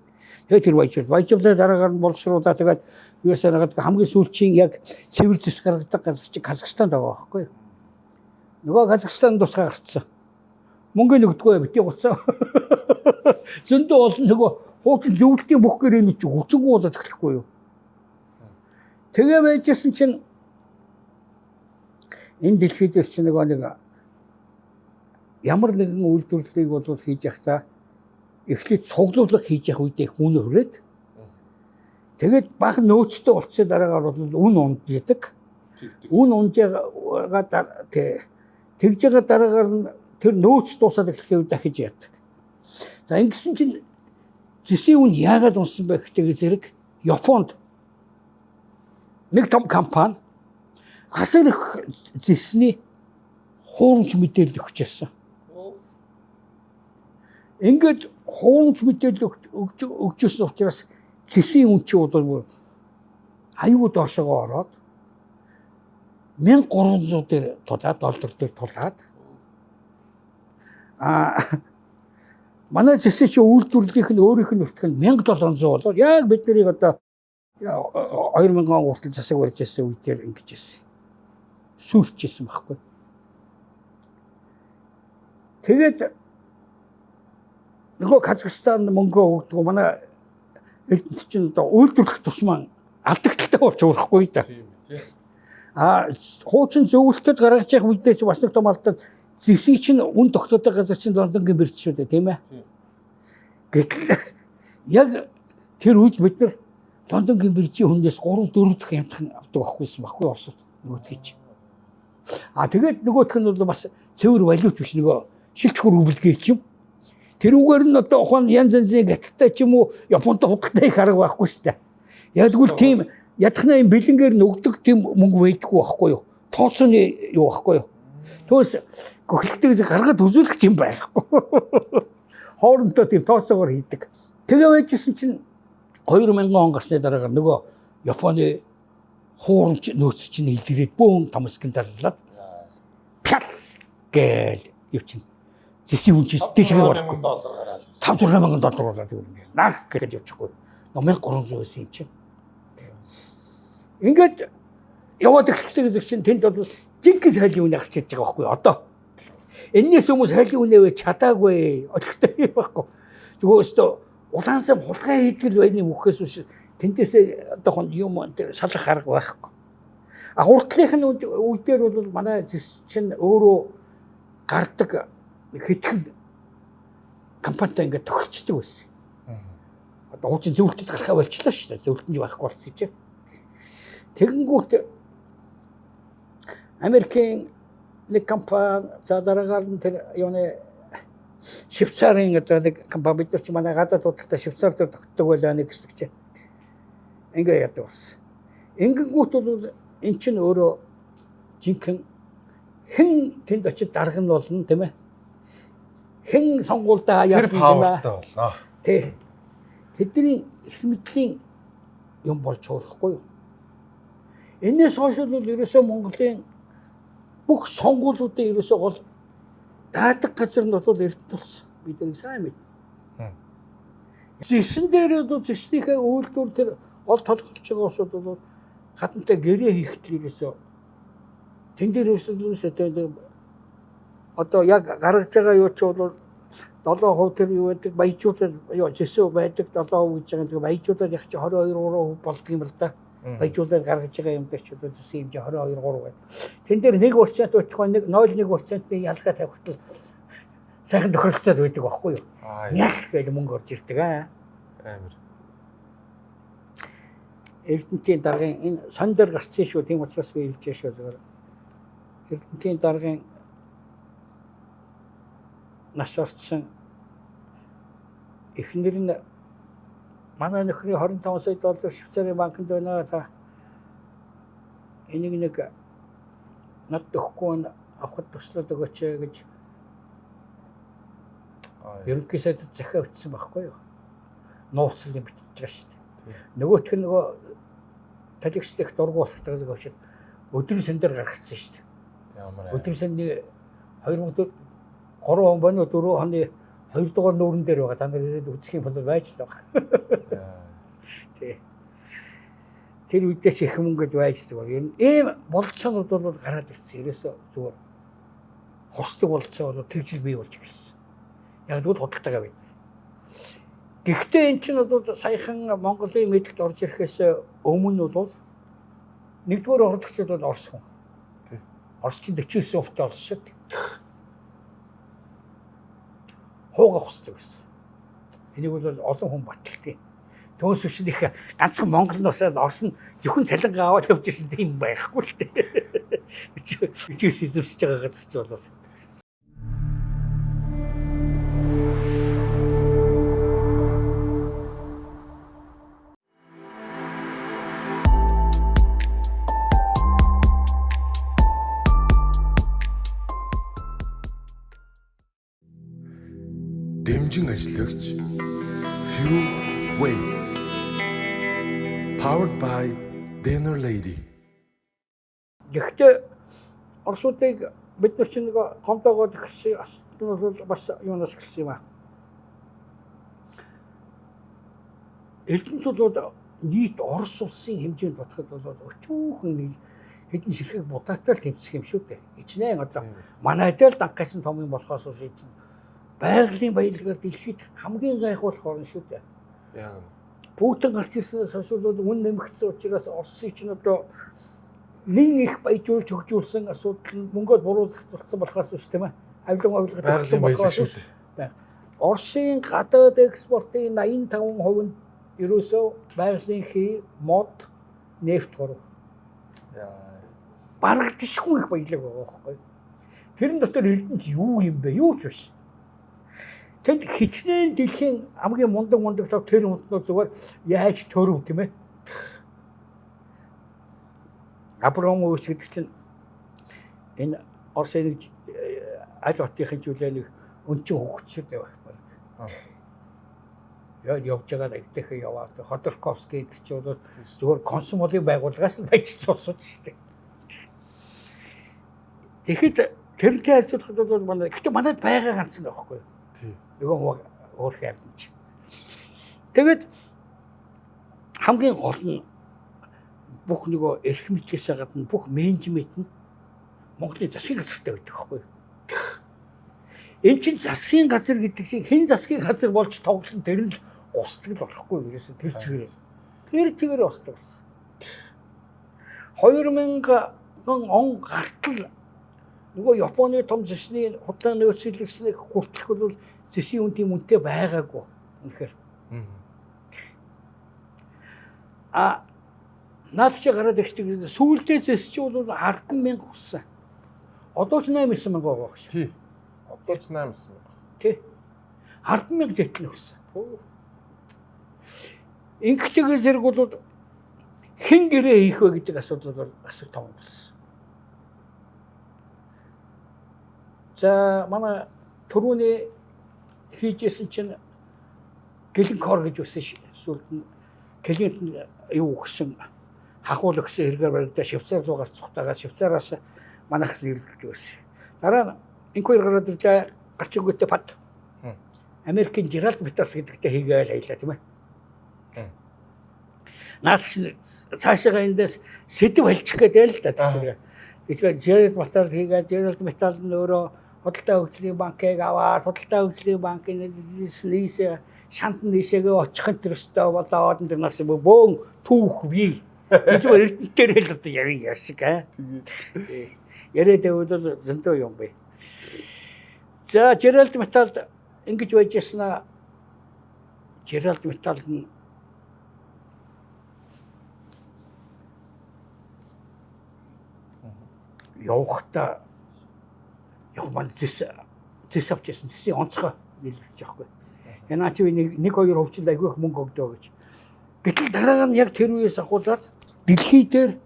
Тэгээд тэр баяжуулаад дараагаар нь боловсруулаад тэгээд юусаа нагаад хамгийн сүүлчийн яг цэвэр зэс гаргадаг газар чи Казахстанд байгаа байхгүй юу? Нөгөө Казахстан тусгай гарцсан. Мөнгө нөгдөггүй бити гоцоо. Зөндөө олон нөгөө хуучин зөвлөлтийн бүх гэрээний чи хүчингүй болоод эхлэхгүй юу? Тэгээ байжсэн чинь энэ дэлхийд дээр чи нэг ямар нэгэн үйлдвэрлэлийг бодвол хийж явах та эхлээд цуглуулга хийж явах үедээ их үн хүрээд тэгээд баг нөөцтэй болцсон дараагаар бол үн унждаг. Үн унжгаа тэгж байгаа дараагаар нь тэр нөөц дуусаад эхлэхийн үед дахиж яадаг. За ингэсэн чинь зэсийн үн яагаад унсан бэ гэхтэйг зэрэг Японд нэг том компани асар их зэсний хуурамч мэдээлэл өгч ирсэн. Ингээд хуурамч мэдээлэл өгч ирсэн учраас зэсийн үн чинь бол аюу доошогоо ороод 1300 дээр тулаад доллар дээр тулаад манай зэсийн чи үйлдвэрлэлийнх нь өөрийнх нь өртгөх нь 1700 болоод яг бид нарыг одоо 2000 он хүртэл засаг барьж ирсэн үедээр ингэж ирсэн. Сүрч ирсэн байхгүй. Тэгээд нөгөө Казахстан мөнгө өгдөг манай эрдэнэт чинь одоо үйлдвэрлэх тусмаа алдагдaltaй болж урахгүй да. Хуучин зөвлөлтөд гаргаж явах үедээ бас нэг том алдаа зэсийн чинь үн тогтоодог газар чинь Лондонгийн бирж шүү дээ, тийм ээ. Гэтэл яг тэр үед бид нар Лондонгийн биржийн хүнээс 3-4 дахин янтхан авдаг байхгүй Оросд нөгөөдгийч. Тэгээд нөгөөх нь бол бас цэвэр валют биш нөгөө шилжих рубльгээ ч юм. Тэрүүгээр нь одоо ухаан янз янзын гяттай ч юм уу Японтой худалдаа их арга байхгүй шүү дээ. Яггүй тийм ядахна юм бэлэнгээр нөгдөг тийм мөнгө байдаггүй байхгүй юу? Тооцооны юу байхгүй юу? Түүнээс гохлогтойг гаргаад үзүүлэх юм байхгүй. Хоорондоо тийм тооцоогоор хийдэг. Тэгээ байжсэн чинь 2000 он гарсны дараагаар нөгөө Японы хуурамч нөөц чинь илэрээд бөөн том скандаллаад пял гээл юу чинь зэсийн үн чинь дэжгээ болохгүй. $5,000 гараад юу юм. Наг гэхэд явчихгүй. 1300 байсан юм чинь. Ингээд яваад эхлэхдээ зэрэг чинь тэнд бол жинхэнэ хайлын үнэ гарч ирж байгаа байхгүй одоо. Эннээс хүмүүс хайлын үнэ чадаагүй. Олигтой байхгүй. Зүгээр өстө улаанцам хулгай хийдгэл байны мөхөөс биш тэндээсээ одоо юм тэр салах арга байхгүй. Уртлынхын үедээр бол манай чинь өөрөө гардаг хэдхэн компанитай ингээд тохирчдөг байсан. Одоо хуучин зөвлөлтөд гарахаа болчихлоо шүү дээ. Зөвлөлтөнд байхгүй болсон чинь. Тэгэнгүүт Америкийн нэг компани за дараагаар нь тэр юуны Швейцарын одоо нэг компани бид нар ч манай гадаад худалдаа Швейцар дээр тогтдог байлаа нэг хэсэг чинь. Ингээ яадаг бас. Ингэнгүүт бол эн чинь өөрөө жинхэнэ хэн тэнд очиж дарга нь болно тийм ээ. Хэн сонгуульдаа яах юм бэ? Тэ. Тэдний их мэдлийн юм болж хуурахгүй юу? Энээс хойш бол ерөөсөө Монголын бүх сонгуулиудын ерөөсөө гол даадаг газар нь бол Эрдэнэт болсон. Бид нэг сайн мэд. Зэсэн дээр бол зэснийхээ үйлдвэр тэр гол толгойлж байгаа усуд бол гадантай гэрээ хийх тэр ерөөсөө тэн дээр ерөөсөө одоо яг гаргаж байгаа юу ч бол 7% тэр юу гэдэг баяжуулаад зэсүү байдаг 7% гэж байгаа. Тэгээ баяжуулаад яг чи 22-3% болдго юм л да. Баяжуулаад гаргаж байгаа юм дээр ч одоо зэсийн хэмжээ 22-3 байна. Тэн дээр 1% өтгөө 0.1%-ийн ялгаа тавихтал сайхан тохиролцоод байдаг байхгүй юу? Яг гэж мөнгө орж ирдэг амар. Эрдэнэтийн даргын энэ сон дээр гарцсан шүү. Тийм учраас би хэлж шүү зүгээр. Эрдэнэтийн даргын нас орсон эхнэр нь манай нөхрийн $25 сая Швейцарын банкнд байна та. Энийг нэг над өгөхгүй авахд туслаад өгөөч гэж ерөнхий сайдд захиа өгсөн байхгүй юу? Нууцлыг бичиж байгаа шүү дээ. Нөгөөх нь нөгөө талигчлах дургу болохтойгоо гэж өдрийн сан дээр гаргацсан шүү дээ. Өдрийн санны 2003 он байна уу 4 оны 2 дугаар нүүрэн дээр байгаа. Та нар ирээд үзэх юм бол байж л байгаа. Тий. Тэр үедээ ч их мөнгөд байж зүгээр. Ер нь ийм болцоонууд бол гараад ирсэн. Ерөөсөө зүгээр хусдаг болцоо бол тэгжил бий болж эхэлсэн. Яг л худалдаагаа бид. Гэхдээ эн чинь бол саяхан Монголын мэдлэлд орж ирэхээс өмнө бол нэгдүгээр ордогчид бол Орос хүн. Орос чинь 49% болсон шүү дээ. Хууга хусдаг байсан. Энийг бол олон хүн баталдаг. Түүнээс биш их ганцхан Монгол нусаад Орос нь зөвхөн цалингаа аваад явж ирсэн юм байхгүй л дээ. Бичээс эзэмсэж байгаа газар ч болов. Дэмжин ажиллагч Fuel Way Powered by Dinner Lady. Гэхдээ Оросуудыг бид нар чинь нэг гомдоогоод ихсэн асуудал бол бас юунаас эхэлсэн юм аа. Эрдэнэтүүд нийт Орос улсын хэмжээнд бодоход бол өчүүхэн нэг хэдэн ширхэг будаатай л тэмцэх юм шүү дээ. Ичнээн одоо манайдаа л дангайсан том юм болохоос үгүй чинь байгалийн баялагаар дэлхийд хамгийн гайхуулах орн шүү дээ. Яг. Путин гарч ирснээс хойш бол үн нэмэгдсэн учраас Оросын чинь одоо нэг их баяжуулж хөгжүүлсэн асуудал нь мөнгөд буруутгацсан болохоос биш тийм ээ. Авилга тавьсан болохоос биш. Оросын гадаад экспортын 85% нь ерөөсөө байгалийн хий, мод, нефт гурав. Яа. Бараг тишгүй их баялаг байгаа байхгүй. Тэрэн дотор Эрдэнэт юу юм бэ? Юу ч биш. Тэнд хичнээн дэлхийн хамгийн мундаг тав тэр хүнснүүд зүгээр яаж төрөв тийм ээ. Абрамович гэдэг чинь энэ Оросын нэг аль хотын зүйлээ нэг өнчин хөгжсөд байх. Яа явж байгаа нэгтэйхээ яваад Ходорковский гэдэг чинь бол зүгээр консумолын байгууллагаас нь баяжч болсон шүү дээ. Тэгэхэд тэрнтэй харьцуулахад бол манай гэхдээ манайд байгаа ганц нь байхгүй. Тий. Нөгөө өөр хэмж. Тэгээд хамгийн гол нь бүх нөгөө эрх мэдлээс гадна бүх менежмент нь Монголын засгийн газартай байдаг байхгүй. Энэ чинь засгийн газар гэдэг чинь хэн засгийн газар болж тоглосон тэр нь л устдаг л болохгүй ерөөсөө тэр чигээр. Тэр чигээр устдаг болсон. 2000 он гартал нөгөө Японы том зэсний худлаа нөөцлөгснэг хүртэлх бол зэсийн үнэтэй мөнтэй байгаагүй. Үнэхээр. Наад чи гараад ирдэг сүүлдээ зэс чи бол 10,000 хүрсэн. Одоо ч 8,000 байгаа шүү. Тий. Одоо ч 8,000. Тий. 10,000 дэтэл хүрсэн. Ингэхтэйгээр зэрэг бол хэн гэрээ хийх вэ гэдэг асуудал бол асуу том болсон. За манай түрүүний хийжсэн чинь Гэлэнкор гэж үсэн сүлд нь Гэлэнт юу өгсөн хахуул өгсөн хэрэгээр баригдаа Швейцар руу гарцухтагаад Швейцараас манайхс ирүүлж байсан. Дараа нь инквайр гараад ирлээ гарч өгөөтэй пад. Америкийн Жеральд Метас гэдэгтэй хийгээл аялаа тийм ээ. Наач цаашаа эндээс сэдв хэлчих гэдэг л да тэгэхээр. Тэгэхээр Жеральд Метас хийгээл Жеральд Метас нь өөрөө худалдаа хөгжлийн банкыг аваад худалдаа хөгжлийн банкын нийсээ шант нийсээгээ очихын төрөстэй болоод энэ нас бөөн түүх бий. Зүгээр Эрдэнэтээр л одоо ярьшиг аа. Яриад байвал зөндөө юм бэ. За Жеральд Метал ингэж байж яснаа Жеральд Метал нь явахта яг маань зэс авчихсан зэсийн онцгой нийлүүлж яахгүй. Янаа чи нэг хоёр хөвчөнд айгүй их мөнгө өгдөө гэж. Гэтэл дараа нь яг тэр үеэс ахуулаад дэлхий дээр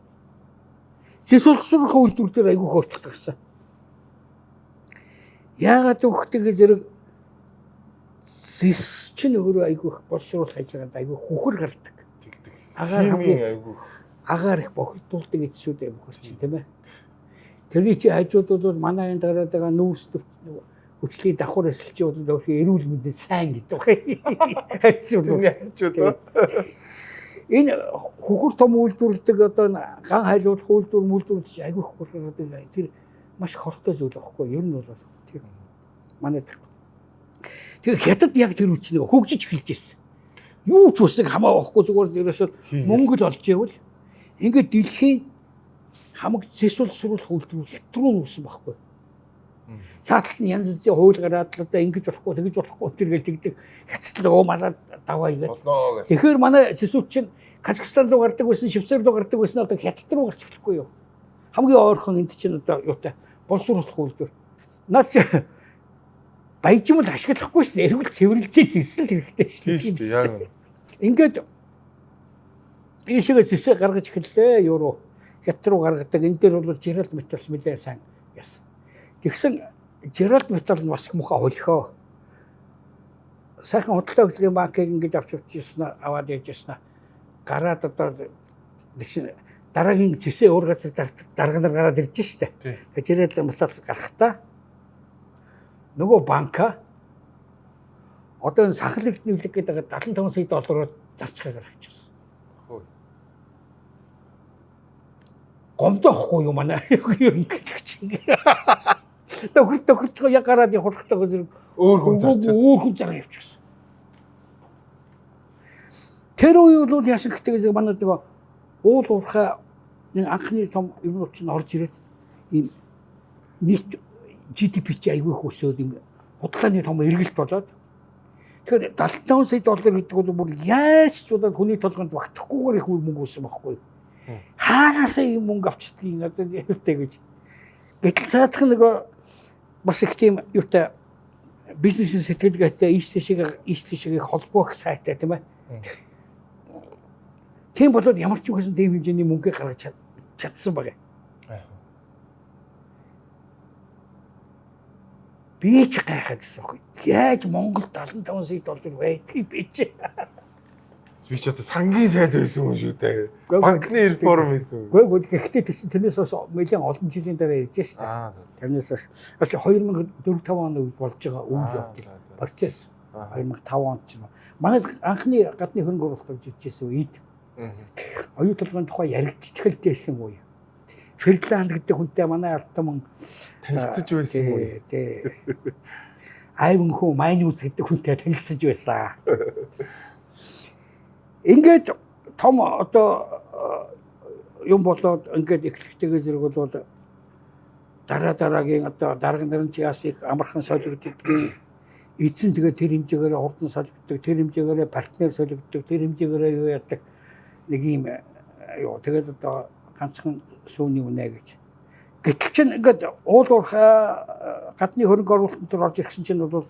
зэс улсрах үйлдвэр дээр айгүй хөрчлөлт гарсан. Яагаад өгөхтэйг зэрэг зэс чинь өөрөө айгүй их боловсруулах ажиллагаанд айгүй хөхөр гардаг. Агаар хамгийн айгүй агаар их бохирдуулдаг эцсүүд юм хөрч тийм ээ. Тэрний чи хажууд бол манай энэ дараад байгаа нүүрс хүчлийн давхар эсэлчүүд бол эрүүл мэндэд сайн гэдэг. Хажууд. Энэ хөхөр том үйлдвэрлэдэг одоо ган хайлуулах үйлдвэр чи айгүй хөхөр гэдэг тэр маш хортой зүйл байхгүй юу? Ер нь бол тийм. Манай тэр хятад яг тэр үчиг хөгжиж эхэлж байсан. Юу ч усыг хамаа авахгүй зүгээр ерөөсөө мөнгө л олж ивэл ингээд дэлхийн хамаг зэс улсруулах үйлдвэр ятруу нуусан байхгүй. Цааталт нь янз бүрийн хууль гараад л одоо ингэж болохгүй тэгэж болохгүй тэргээл тэгдэг хятад малаад даваа игээд. Болоо гэж. Тэгэхээр манай сэсүүд чинь Казахстан руу гардаг байсан, Швейцар руу гардаг байсан одоо хятад руу гарч эхлэхгүй юу. Хамгийн ойрхон энд чинь одоо юутай боловсруулах үйлдвэр. Наад чи баяжмал ашиглахгүй шин эргүүл цэвэрлжиж ирсэн л хэрэгтэй Тийм шин. шүү дээ. Яг. Ингээд ийшээ зэсээ гаргаж эхэллээ юу. Хятад руу гаргадаг. Энэ дээр бол Gerald Metals нэлээ сайн яасан. Тэгсэн Gerald Metal нь бас муха хөлхөө. Сайхан худалдаа хөдөлгөөний банкыг ингэж авч явчихсан аваад яжсэн. Гараад одоо дараагийн зэсээ өөр газар дарга нар гараад ирж штэ. Тэгээ Gerald Metals гарахтаа нөгөө банка одоо энэ сахалт нэвлэг гэдэг 75 сая доллараар зарчхаагаар авчихсан. Гомдохгүй юу манай юм гэдэг чинь. Тохирч яг гараад явахтаа зэрэг Өөр хүн зарж явчихсан. Тэр үе бол яасан гэхдээ манай нөгөө уул уурхай нэг анхны том юмнууд чинь орж ирээд ийм нийт GDP чи аягүй хөсөөд юм худлааны том эргэлт болоод тэгэхээр 75 сая доллар гэдэг бол бүр яаж ч удаа хүний толгойд багтахгүйгээр их мөнгө үүсэн байхгүй. Хаанаас ийм мөнгө авчдгийг одоо явтай гэж. Гэтэл цаадах нөгөө бас их тийм юутай бизнес сэтгэлгээтэй ийш тийшээ холбоох сайтай тийм ээ. Тийм болоод ямар ч үгүйсэн тийм хэмжээний мөнгө гаргаж чадсан баг. Би ч гайхажсэн байхгүй. Яаж Монгол 75 сая доллар байдгийг би ч. Би ч одоо сангийн сайд байсан юм шүү дээ. Банкны реформ хийсэн. Гэхдээ гэхдээ тэрнээс бас нэлээд олон жилийн дараа ирж штэ. Тэрнээс бас 2004-5 онд болж байгаа үйл явдал процесс. 2005 онд ч манай анхны гадны хөрөнгө оруулалт орж ижсэн үед оюу толгойн тухай яригдчих эхэлж байсан үе. Фердланд гэдэг хүнтэй манай ардтан танилцж байсан үү? Тий. Айван хөө Майнус гэдэг хүнтэй танилцж байсан. Ингээд том одоо юм болоод ингээд эхлэхтэйгээ зэрэг бол дараагийн одоо дарга нарын ч яас их амархан солигддгийг эзэн тэгээ тэр хэмжээгээр хурдан солигддог, тэр хэмжээгээр партнер солигддог, тэр хэмжээгээр юу яадаг нэг юм юу тэгээд одоо ганцхан сүүний үнэ гэж. Гэтэл чинь ингээд уул уурхай гадны хөрөнгө оруулалтанд орж ирсэн чинь бол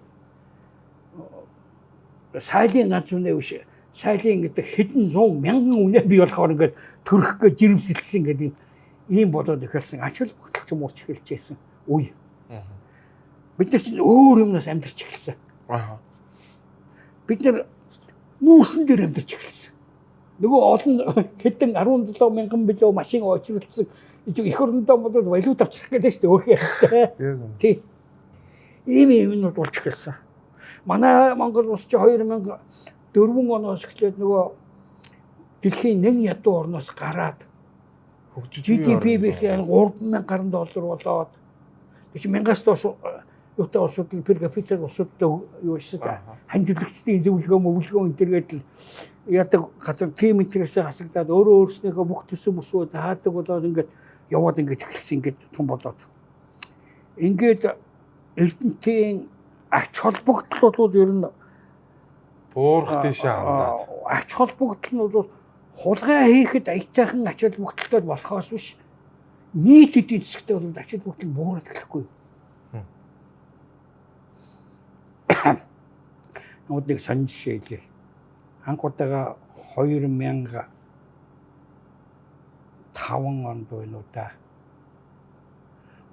сайлын ганц үнэ биш. Сайлын гэдэг хэдэн 100 мянган үнэ бий болохоор ингээд төрөх гэж жирэмсэлсэн гэдэг ийм болоод ихэлсэн ач холбогдол ч мууч эхэлж байсан үе. Бид нар чинь өөр юмнаас амьдарч эхэлсэн. Бид нар нүүрсэн дээр амьдарч эхэлсэн. Нөгөө олон хэдэн 17 мянган билүү машин очруулсан их хөрөндөө бодоод валют авчих гэдэг шүү дээ өөрхий. Тий. Ийм юмнууд болж эхэлсэн. Манай Монгол улс чи 2004 оноос эхлээд нөгөө дэлхийн нэг ядуу орноос гараад GDP бихэн 3,000 гаруй доллар болоод тийч 1000-аас доош юутай улсууд per capita улсуудтай юу шиж хандлагчдын зөвлөгөө энэ төргээд л яадаг газар тим интересээ хасагдаад өөрөө өөрснийхөө бүх төсөв бүсүүд хаадаг болоод ингээд яваад ингээд эхэлсэн ингээд том болоод ингээд эрдэнтийн ач холбогдол бол ер нь буурах тийшээ хандаад ач холбогдол нь бол хулгай хийхэд аятайхан ач холбогдолтой болохоос биш нийт эдийн засгт бол ач холбогдол буураад эхлэхгүй. Нэг сонь жишээ хэлье. Анх удаага 2005 онд байна уу да.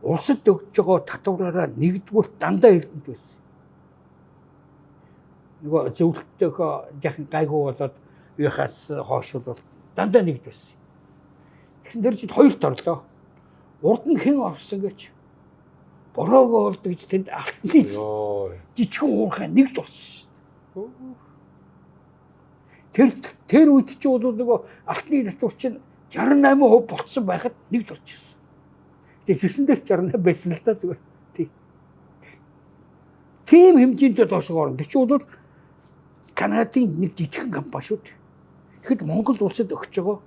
Улсад өгж байгаа татвараараа нэгдүгээр дандаа эрдэнэт байсан. Нөгөө зөвлөлтөөхөө яхан гайгүй болоод яхаас хоош бол дандаа нэгд байсан. Тэгсэн тэр жид хоёрт орлоо. Урд нь хэн орсон гэж бороогоо болд гэж тэнд алтны жижигхэн уурхай нэгд орсон шүү дээ. Тэр үед чи бол нөгөө алтны татвар чинь 68% болцсон байхад нэгд орж ирсэн. Тэгээ зэсэн дээр 68 байсан л да зүгээр. Тийм хэмжээнд доош орно. Тэг чи бол Канадын нэг жижигхэн компани шүү дээ. Тэгэхэд Монгол улсад өгч байгаа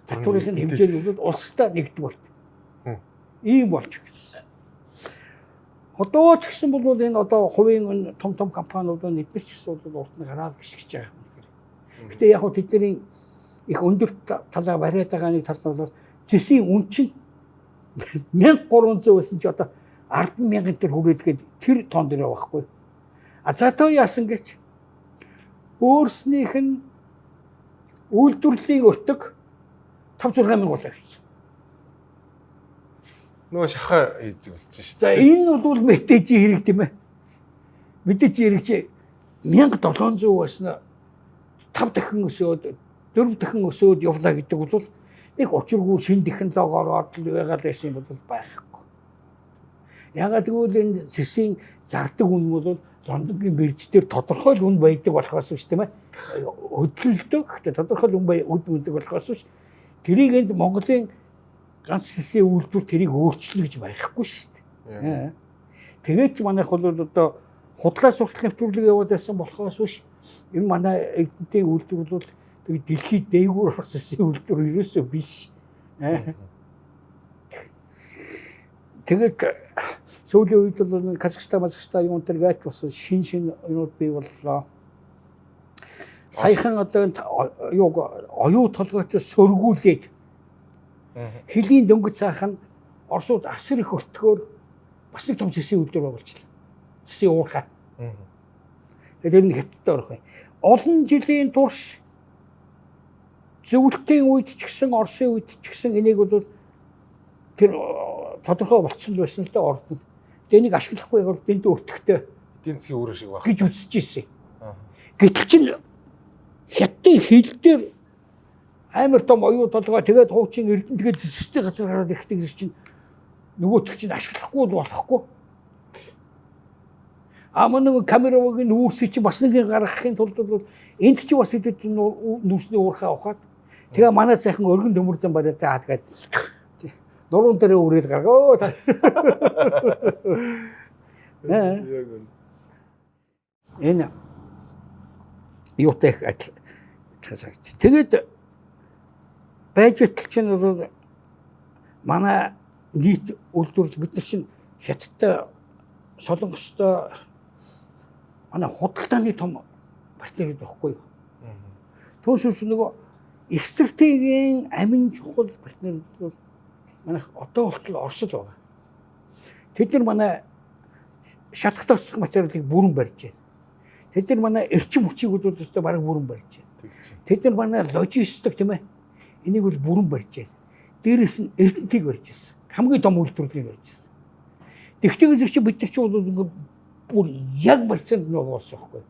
татварын хэмжээ нь бол улстай нэгдэг болт. Ийм болж ирсэн. Одоо ч гэсэн бол энэ одоо хувийн том компаниуд эдгээр ч гэсэн бол урд нь гараад гიშгэж байгаа юм. Гэтэ яг хөө тэдний их өндөр талаа бариад байгаа нэг тал нь бол зэсийн үн чинь 1300 байсан чи одоо 100000 төр хүрээд гээд тэр тон дээр байхгүй. А за тоо яасан гэж өөрснийх нь үйлдвэрлэлийн өртөг 5-6 мянга болоо гэсэн. Нөгөө шахаа хийж болж шүү. За энэ бол мэдээж хэрэг тийм ээ. Мэдээж хэрэг чи 1700 басна 5 дахин өсөөд 4 дахин өсөөд явлаа гэдэг бол нэг учиргүй шин технологиор ороод байгаад байсан юм бол байхгүй. Ягаад гэвэл энэ цэсийн зардаг үн бол Лондонгийн бирж дээр тодорхой үн байдаг болохоос биш тийм ээ. Хөдөлгөлтөө гэхдээ тодорхой үн байдаг болохоос биш. Тэрийг энд Монголын ганц цэсийн үйлдвэр тэрийг өөрчлөлө гэж байхгүй шүү дээ. Тэгээд ч манайх бол одоо худлаа суртал нэвтрүүлэг яваад байсан болохоос биш. Энэ манай эрдэнтийн үйлдвэр бол тэгээд дэлхийд дээгүүр орох цэсийн үйлдвэр ерөөсөө биш. Тэгээд сүүлийн үед бол Казахстан юун дээр гайч бас шин юунууд бий боллоо. Саяхан одоо оюу толгойтой сөргүүлээд хэлийн дөнгөж цаахан Оросууд асар их өртгөөр бас нэг том цэсийн үйлдвэр байгуулчихлаа. Цэсийн уурхай. Тэгээд энэ хятадтай орох юм. Олон жилийн турш зөвлөлтийн үед ч гэсэн Оросын үед ч гэсэн энийг бол тэр тодорхой болцсон л байсан л да орд нь. Тэгээд энийг ашиглахгүй яг дэнд өртөгтэй эдийн засгийн үүрэг шиг баг. гэж үзэж ирсэн. Гэтэл чинь хятадын хил дээр амар том оюу толгой тэгээд хуучин эрдэнэ тэгээд зэсгчтэй газар гараад ирэхдээ чинь нөгөөтг чинь ашиглахгүй болохгүй. Нэг камеравыг нүүрсий чи бас нэг гаргахын тулд бол энд чи бас хэдэд нүүрсний уурхаа ухаад тэгээ манай сайхан өргөн төмөр зам бариад заа тэгээд нуруунд дээр үрээд гаргаа. Энэ юутай адил. Тэгээд байж итэл чинь бол манай нийт үйлдвэрлэл бид нар чинь Хятадтай Солонгостой манай худалдааны том партнерүүд байхгүй юу? Түүнээс нөгөө стратегийн амин чухал партнерүүд бол манайх одоо болтол Оросд байгаа. Тэд нар манай шатах тосох материалыг бүрэн барьж байна. Тэд нар манай эрчим хүчийг бол өстой бараг бүрэн барьж байна. Тэд нар манай логистик тийм ээ. Энийг бол бүрэн барьж байна. Дээрээс нь эрдэнтийг барьж байна. Хамгийн том үйлдвэрлэлийг барьж байна. Тэгвэл чи бид нар чи бол бүр яг процент нь болсон байхгүй.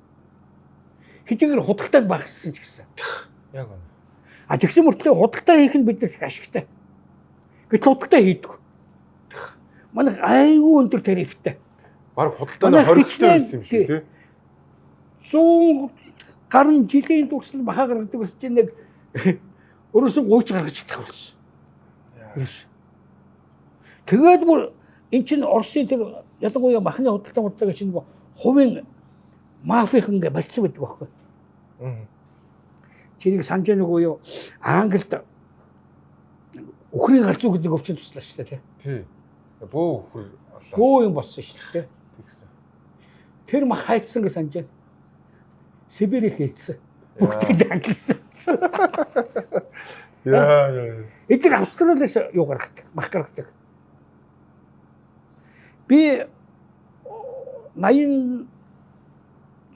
Хэдийгээр худалдааг багассан ч гэсэн. Яг үнэ. А тэгсэн мөртлөө худалдаа хийх нь бид нар ашигтай. Гэтэл худалдаа хийдэг. Манай айгүй өндөр тарифтай. Бараг худалдааны 20% байсан юм шиг тий. 100 гаруй жилийн туршил баха гаргадаг бас чинь нэг өрөөсөн 30 гаргаж чадах болсон. Тэгээд бүр эн чинь Оросын тэр ялангуяа махны худалдаа гэж нэг хувийн мафийн ингээ барьсан байдаг байхгүй. Чинийг санаж байгааг уу Англид өхрийн галзуу гэдэг өвчин туслаа шүү дээ тий. Бөө өхөр боллоо. Бөө юм болсон шүү дээ. Тэгсэн. Тэр мах хайцсан гэж санаж байна. Сибирийг хийсэн. Бүгдийг ангилсан. Яа. Эдгээр Австралиас юу гаргадаг, мах гаргадаг. Би 86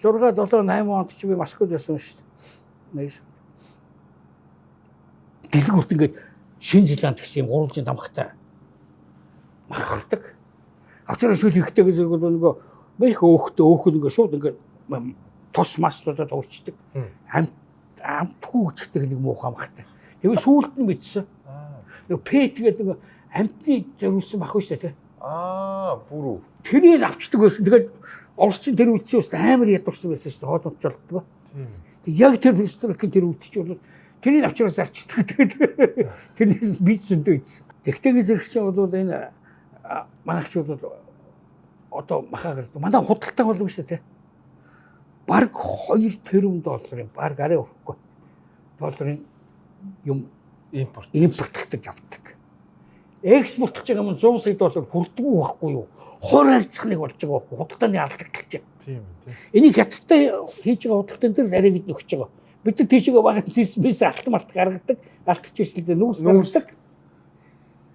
7 8 онд чи би Москвад байсан шүү дээ. Дэлгүүрт ингээд Шинэ Зеланд гэсэн юм гурвалжин тамхтай мах гаргадаг. Австрали шүл ихтэй гэж бол нөгөө их өөхөн ингээд шууд ингээд тос маслуудад уурчдаг. Амтгүй хүчтэй нэг муухай махтай. Тэгээ сүүлд нь мэдсэн. Нөгөө пет гэдэг нөгөө амтны зориулсан мах шүү дээ. Бүрүү. Тэрийг авчдаг байсан. Тэгээд Оросчин тэр үлдсэн ус амар ядурсан байсан шүү дээ. Хоолмоч жолгодог. Тэг яг тэр фестивалын тэр үлдчих бол тэрийг авчраас зарчдаг. Тэгээд тэрнээс бич зөндөө ийдсэн. Тэгтэйг зэрэг чинь бол энэ манайч бол одоо махаа гардаг. Манай худалдаа болов шүү дээ. Бараг 2 тэрбум долларын бараг арай өрөхгүй. Долларын юм импортлдог явдаг. Экспортлж байгаа юм 100 сая доллар хүрдэггүй байхгүй юу? хуурайлцахныг болж байгаа байхгүй худалдааны алдагдaltaж байна. Тийм тийм. Энийг хятадтай хийж байгаа худалдаан дээр нарийгд нөхөж байгаа. Бид нар тийшээ багын цэсмээс алт март гаргадаг, алдчих жишээлдээ нүүрс гаргадаг.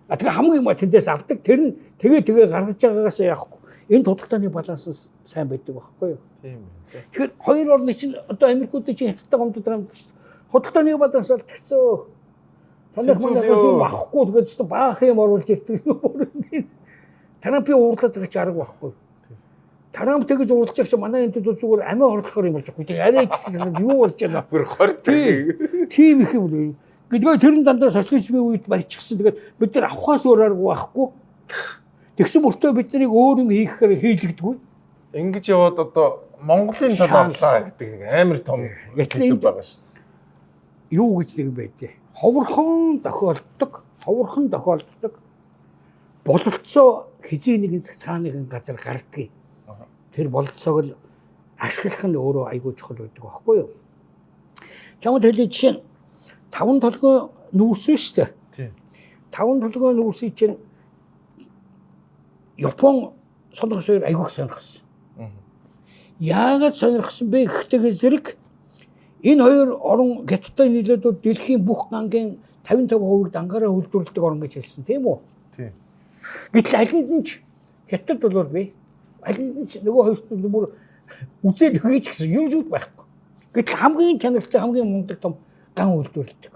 Тэгээ хамгийн гол тэндээс авдаг. Тэр нь тэгээ гаргаж байгаагаас яахгүй. Энэ худалдааны баланс сайн байдаг байхгүй юу? Тийм. Тэгэхээр хоёр орны чинь одоо Америкуудын чинь хятадтай гомдод байгаа юм шүү дээ. Худалдааны баланс алдчихсан. Танах манайхаас юм авахгүй тэгээд ч баах юм оруулж ирдэг юм. Трампын уурлаад байгаа чи арга байхгүй. Трамп тэгж уурлаж байгаа чи манай энэ зүгээр амиа хорлохоор юм болж байгаа. Тэгээ арай ч юу болж байгаа. Бүр хортой. Тийм их юм уу. Гэдгээ тэр нь дандаа социализмын үед барьчихсан. Тэгээд бид нар авахаас өөр арга байхгүй. Тэгсэн мөртөө бид нарыг өөр юм хийхээр хийлэгдэггүй. Ингэж яваад одоо Монголын тал авлаа гэдэг нэг амар том зүйл байгаа шүү. Юу гэж нэг байдээ. Ховорхон тохиолддог. Бололцоо хизээ нэгэн цагтааны газар гардгийг. Тэр бололцоог л ашиглах нь өөрөө айгүй чухал байдаг байхгүй юу? Чамд хэлээ жишээ нь 5 толгой нүүрсэн шүү дээ. Тийм. 5 толгой нүүрсий чинь Япон сонгох суур айгүйх сонирхсон. Яагаад сонирхсон бэ гэхтэйг зэрэг энэ хоёр орон Хятадтай нийлээд дэлхийн бүх гангийн 55% дангаараа үйлдвэрлэдэг орн гэж хэлсэн тийм үү? Тийм. Гэтэл алинд нь ч Хятад бол бий. Алинд нь ч нөгөө хоёрт нь бүр үзээд өгөөч гэсэн юм зүйл байхгүй. Гэтэл хамгийн чанартай хамгийн мундаг том ган үйлдвэрлэдэг.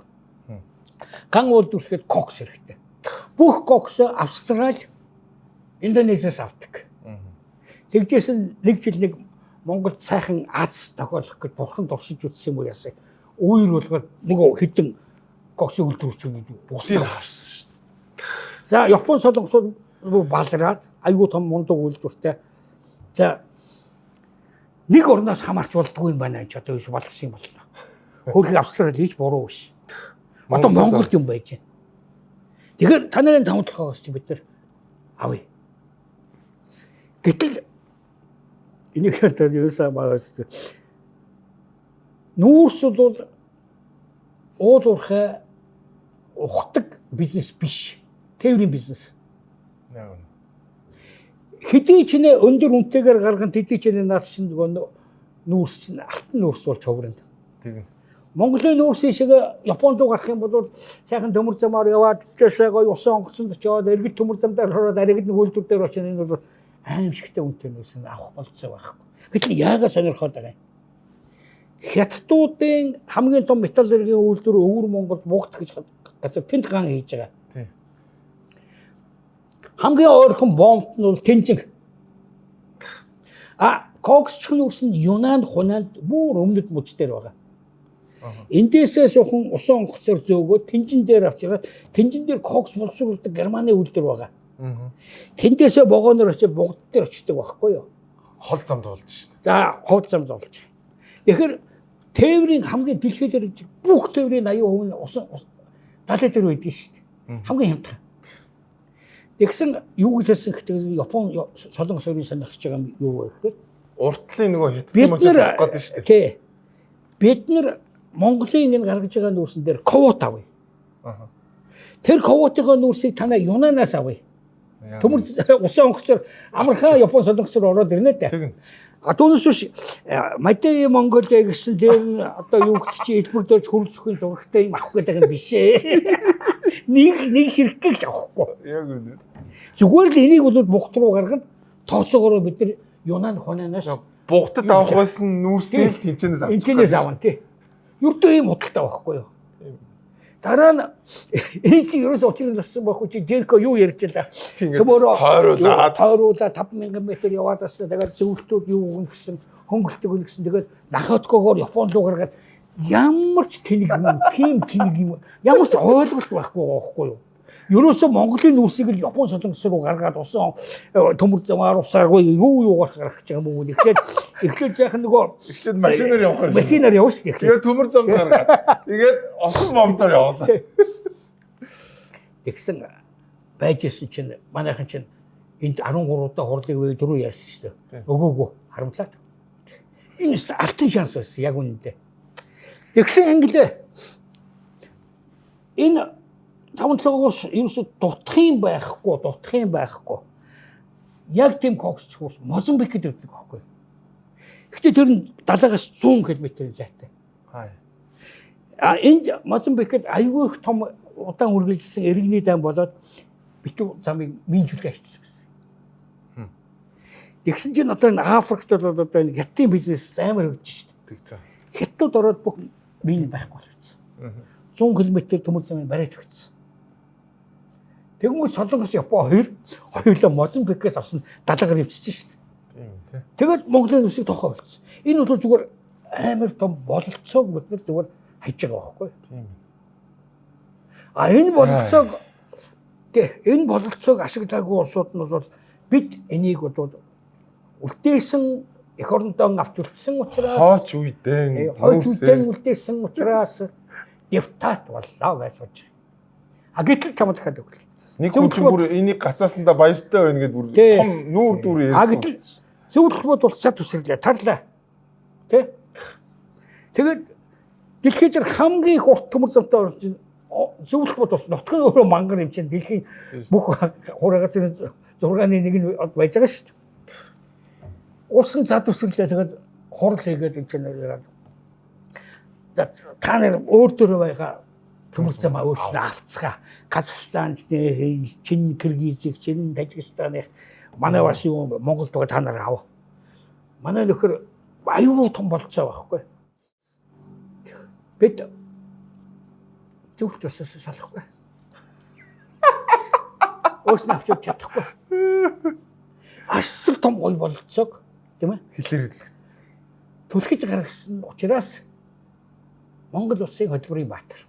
Ган үйлдвэрлэхэд кокс хэрэгтэй. Бүх кокс Австрали, Индонезиас авдаг. Тэгжээс нэг жил нэг Монголд сайхан аз тохиолох гэж бурхан дуршиж үтсэн юм уу яасан. Үер болгоод нөгөө хитэн кокс үйлдвэрчүүд Бусыг харсан шүү. За Япон солонгосууд балраад айгүй том мундаг үйлдвэртэй. За нэг орноос хамаарч болдгүй юм байна ч одоо биш болгосон юм боллоо. Хөрхи Австрали хийж буруу биш. Одоо Монголд юм байж байна. Тэгэхээр танай таван толгоос чи бид нар авъя. Гэтэл энийг одоо юусаа багаас нүүрс бол уул уурхай ухдаг бизнес биш. Тээврийн бизнес. Яг нь. Хэдий ч нэ өндөр үнэтэйгээр гарган тэдий ч нэ наад чинь нүүрс чинь алтан нүүрс бол цоврын. Тэгнь. Монголын нүүрсийн шиг Японд руу гарах юм бол сайхан төмөр замаар яваад тэшээ гоё усан онгоцонд очиод эргэж төмөр замдаар хороод аригд нэг үйлдвэр дээр очиж энэ бол аимшигтай үнэтэй нүүрс авах болцоо байхгүй. Гэтэл яагаад сонирхоод байгаа юм? Хятадуудын хамгийн том металлургийн үйлдвэр өвөр Монголд Бугт гэж газар тэнд ган хийж байгаа. Тийм. Хамгийн ойрхон бомбт нь бол Тэнжин. Коксч нүүрс нь Юнан Хунанд бүр өмнөд мөч дээр байгаа. Эндээсээ шухан усан онгоцоор зөөгөө Тэнжин дээр авчираад Тэнжин дээр кокс боловсруулдаг Германы үйлдвэр байгаа. Тэндээсээ вагоноор очиж Бугт дээр очдог байхгүй юу? Хол замд болж шүү. За хол замд болж. Тэгэхээр тээврийн хамгийн дэлхийд дээр бүх тээврийн 80% нь усан далай дээр байдаг шүү дээ. Хамгийн хямдхан. Тэгсэн юу гэж хэлсэн гэхдээ Япон солонгос хоёрын сонирхож байгаа юм юу вэ гэхээр уртлын нөгөө хятадын мочоос авах гэдэг шүү дээ. Тий. Бид нар Монголын энэ гаргаж байгаа нүүрсэн дээр ковот авъя. Тэр ковотын нүүрсийг танаа Юнанаас авъя. Төмөр усан онгоцоор амархан Япон солонгосоор ороод ирнэ дээ. Тэгнь. Түүнээс биш Мадей Монголиа гэсэн дээр одоо юу гэж чи хэлбэр дөрж хөрөлцөхийн зурагтай юм авах гэдэг юм биш ээ. Нэг ширхэг гэж авахгүй. Яг үнэ. Зүгээр л энийг бол Бугт руу гаргад тооцоогоор бид нар Юнан Хунанаас Бугтад авах байсан нүүрсээ л тэнчэнээс авчих. Тэнчэнээс аван тий. Юрдөө ийм худалдаа байхгүй юу? Дараа нь энэ чи ерөөс учрын тассан байхгүй чи Жерко юу ярьж байлаа. Цөмөрөө тойруулаад 5000 м яваад басна тэгээд зөвлөлтүүд юу өгнө гэсэн хөнгөлтөг өгнө гэсэн тэгээд нахоткогоор Японд руу гаргаад ямар ч тэнэг юм тийм тэнэг юм ямар ч ойлголт байхгүй байхгүй юу? Ерөөсөө Монголын нүүрсийг л Япон солонгос руу гаргаад усан төмөр замаар усаагүй юу юугаарч гаргах гэж байгаа юм уу? Эхлээд яах нөгөө эхлээд машинаар явах юм. Машинаар явна шүү дээ. Тэгээд төмөр замд гаргаад тэгээд осон бомдоор явуулаа. Тэгсэн байж исэн чинь манайхан чинь энд 13 удаа хурлыг вэ дөрөв ярьсан шүү дээ. Өгөөгөө харамтлаад. Энэ алтан шанс байсан яг үнэндээ. Тэгсэн англиэ энэ таван толгоос ерөөсө дутах юм байхгүй. Яг тийм коксч хурс Мозамбик гэдэг байдаг байхгүй. Гэхдээ тэр нь далаагаас 100 км-ийн зайтай. Энд Мозамбикт аюул их том удаан үргэлжилсэн иргэний дан болоод битүү замыг минжүүлээ хийчихсэн гэсэн. Тэгсэн чинь одоо энэ Африкт бол одоо энэ хятадын бизнес амар хөгжиж шít. Хятад ороод бүх мин байхгүй болсон. 100 км төмөр замыг бариад өгсөн. Тэгмээ Солонгос Япон хоёулаа Мозамбикээс авсан далайгаар явчихсан шít. Тэгээд Монголын үсэг тохоо болсон. Энэ бол зүгээр амар том бололцоог бид нар зүгээр хайж байгаа байхгүй. Энэ бололцоог ашиглаагүй улсууд нь бол бид энийг бол үлдээсэн эх орондоо авч үлдсэн учраас хооч үедэн үлдээсэн учраас депутат боллоо гэж бодож байна. Гэтэл чамд дахиад өгөл. Нэг хүн чинь бүр энийг гацаасандаа баяртай байна гэд бүр том нүүр дүр ярьсан. Гэтэл зөвлөлтмөд улсад үсэрлээ тарлаа. Тэ? Тэгээд дэлхийд хамгийн их урт төмөр замтай орж зөвлөлтмөд бас нутгийн өөрөө мангар юм чинь дэлхийн бүх хураагаас 6-ны 1 нь байж байгаа шүү дээ. Улсын зад үсэрлээ тэгээд хурал хийгээд энэ чинь та нар өөр дөр байгаа төмөр зам өөрснөө авцгаа. Казахстан, Чин, Киргиз, Чин, Тажикстан манай бас юу Монголд байгаа та нар ав. Манай нөхөр аюул том болцоо байхгүй. Бид зөвхөн тусаас салахгүй. Өөрснөө авч чадахгүй. Асар том гой болцоог тийм ээ хэлээр түлхэж гаргасан учраас Монгол улсын хөдөлмөрийн баатар.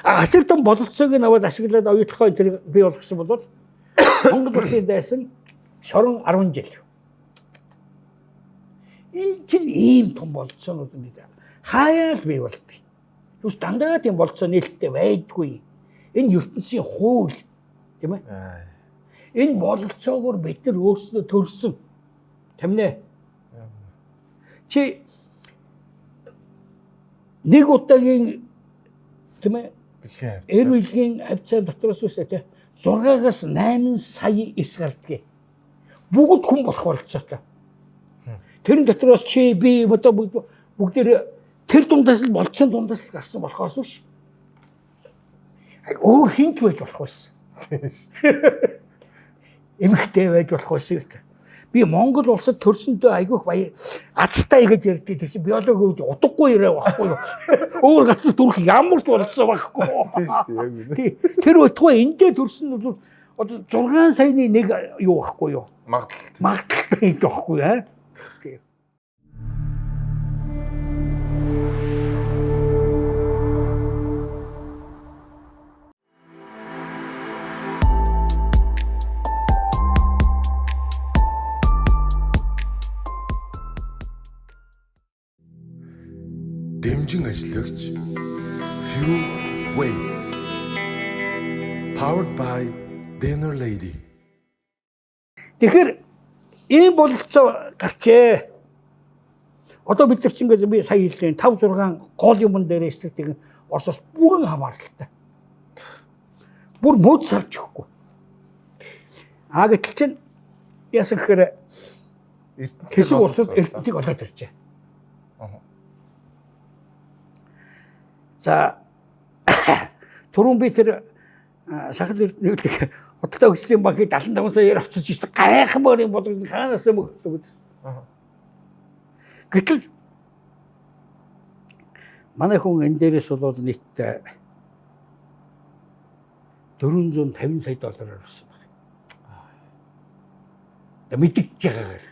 Асар том бололцоог нь аваад ашиглаад оюутлахаа энэ бий болгосон бол Монгол улсын дайсан шорон 10 жил. Энэ чинь ийм том бололцоонууд нь хаяа л бий болдог. Түс дандаа тийм бололцоо нээлттэй байдгүй. Энэ ертөнцийн хууль тийм ээ. Энэ бололцоогоор бид нар өөрсдөө төрсөн. Таминэ. Чи нэг удаагийн тийм ээ эр бүлийн авцаа дотроос үсэ тэ 6-аас 8 сая эс гардгийг. Бүгд хүн болох бололцоотой. Тэрэн дотроос чи би одоо бүгдээр тэр дундаас л болцсон дундаас л гарсан болохоос биш. Өөр хинч байж болох байсан. Эмхтэй байж болох байсан. Би Монгол улсад төрсөндөө айгүйх баяа азтай гэж ярьдээ тийш биологи гэж удахгүй ирээ байхгүй юу. Өөр газар төрөх ямар ч болцсон байхгүй. Тийм. Тэр утгаа эндээ төрсөн нь одоо 6 саяны нэг юу байхгүй юу. Магадaltaй юм байхгүй аа. Тийм. Дэмжин ажиллагч Few Way Powered by Dinner Lady. Тэгэхээр ийм бололцоо гарчээ. Одоо бид нар ч ингээд би сая хэллээ 5 6 гол юмн дээр эсрэгтэй Оросоос бүрэн хамааралтай. Бүр мод сарч өгөхгүй. Гэтэл чинь яасан гэхээр хэсэг улсууд эрдэнтийг олоод иржээ. За түрүүн би тэр шахал эрдэнэтийг Хоттой өслийн банкыг 75 саяар авчиж ирсэн гайхамаар юм бодлого хаанаас мөгдөг. Гэтэл манай хүн энэ дээрээс бол нийтдээ $450 сая авсан байна. Мэдэгдэж байгаагаар.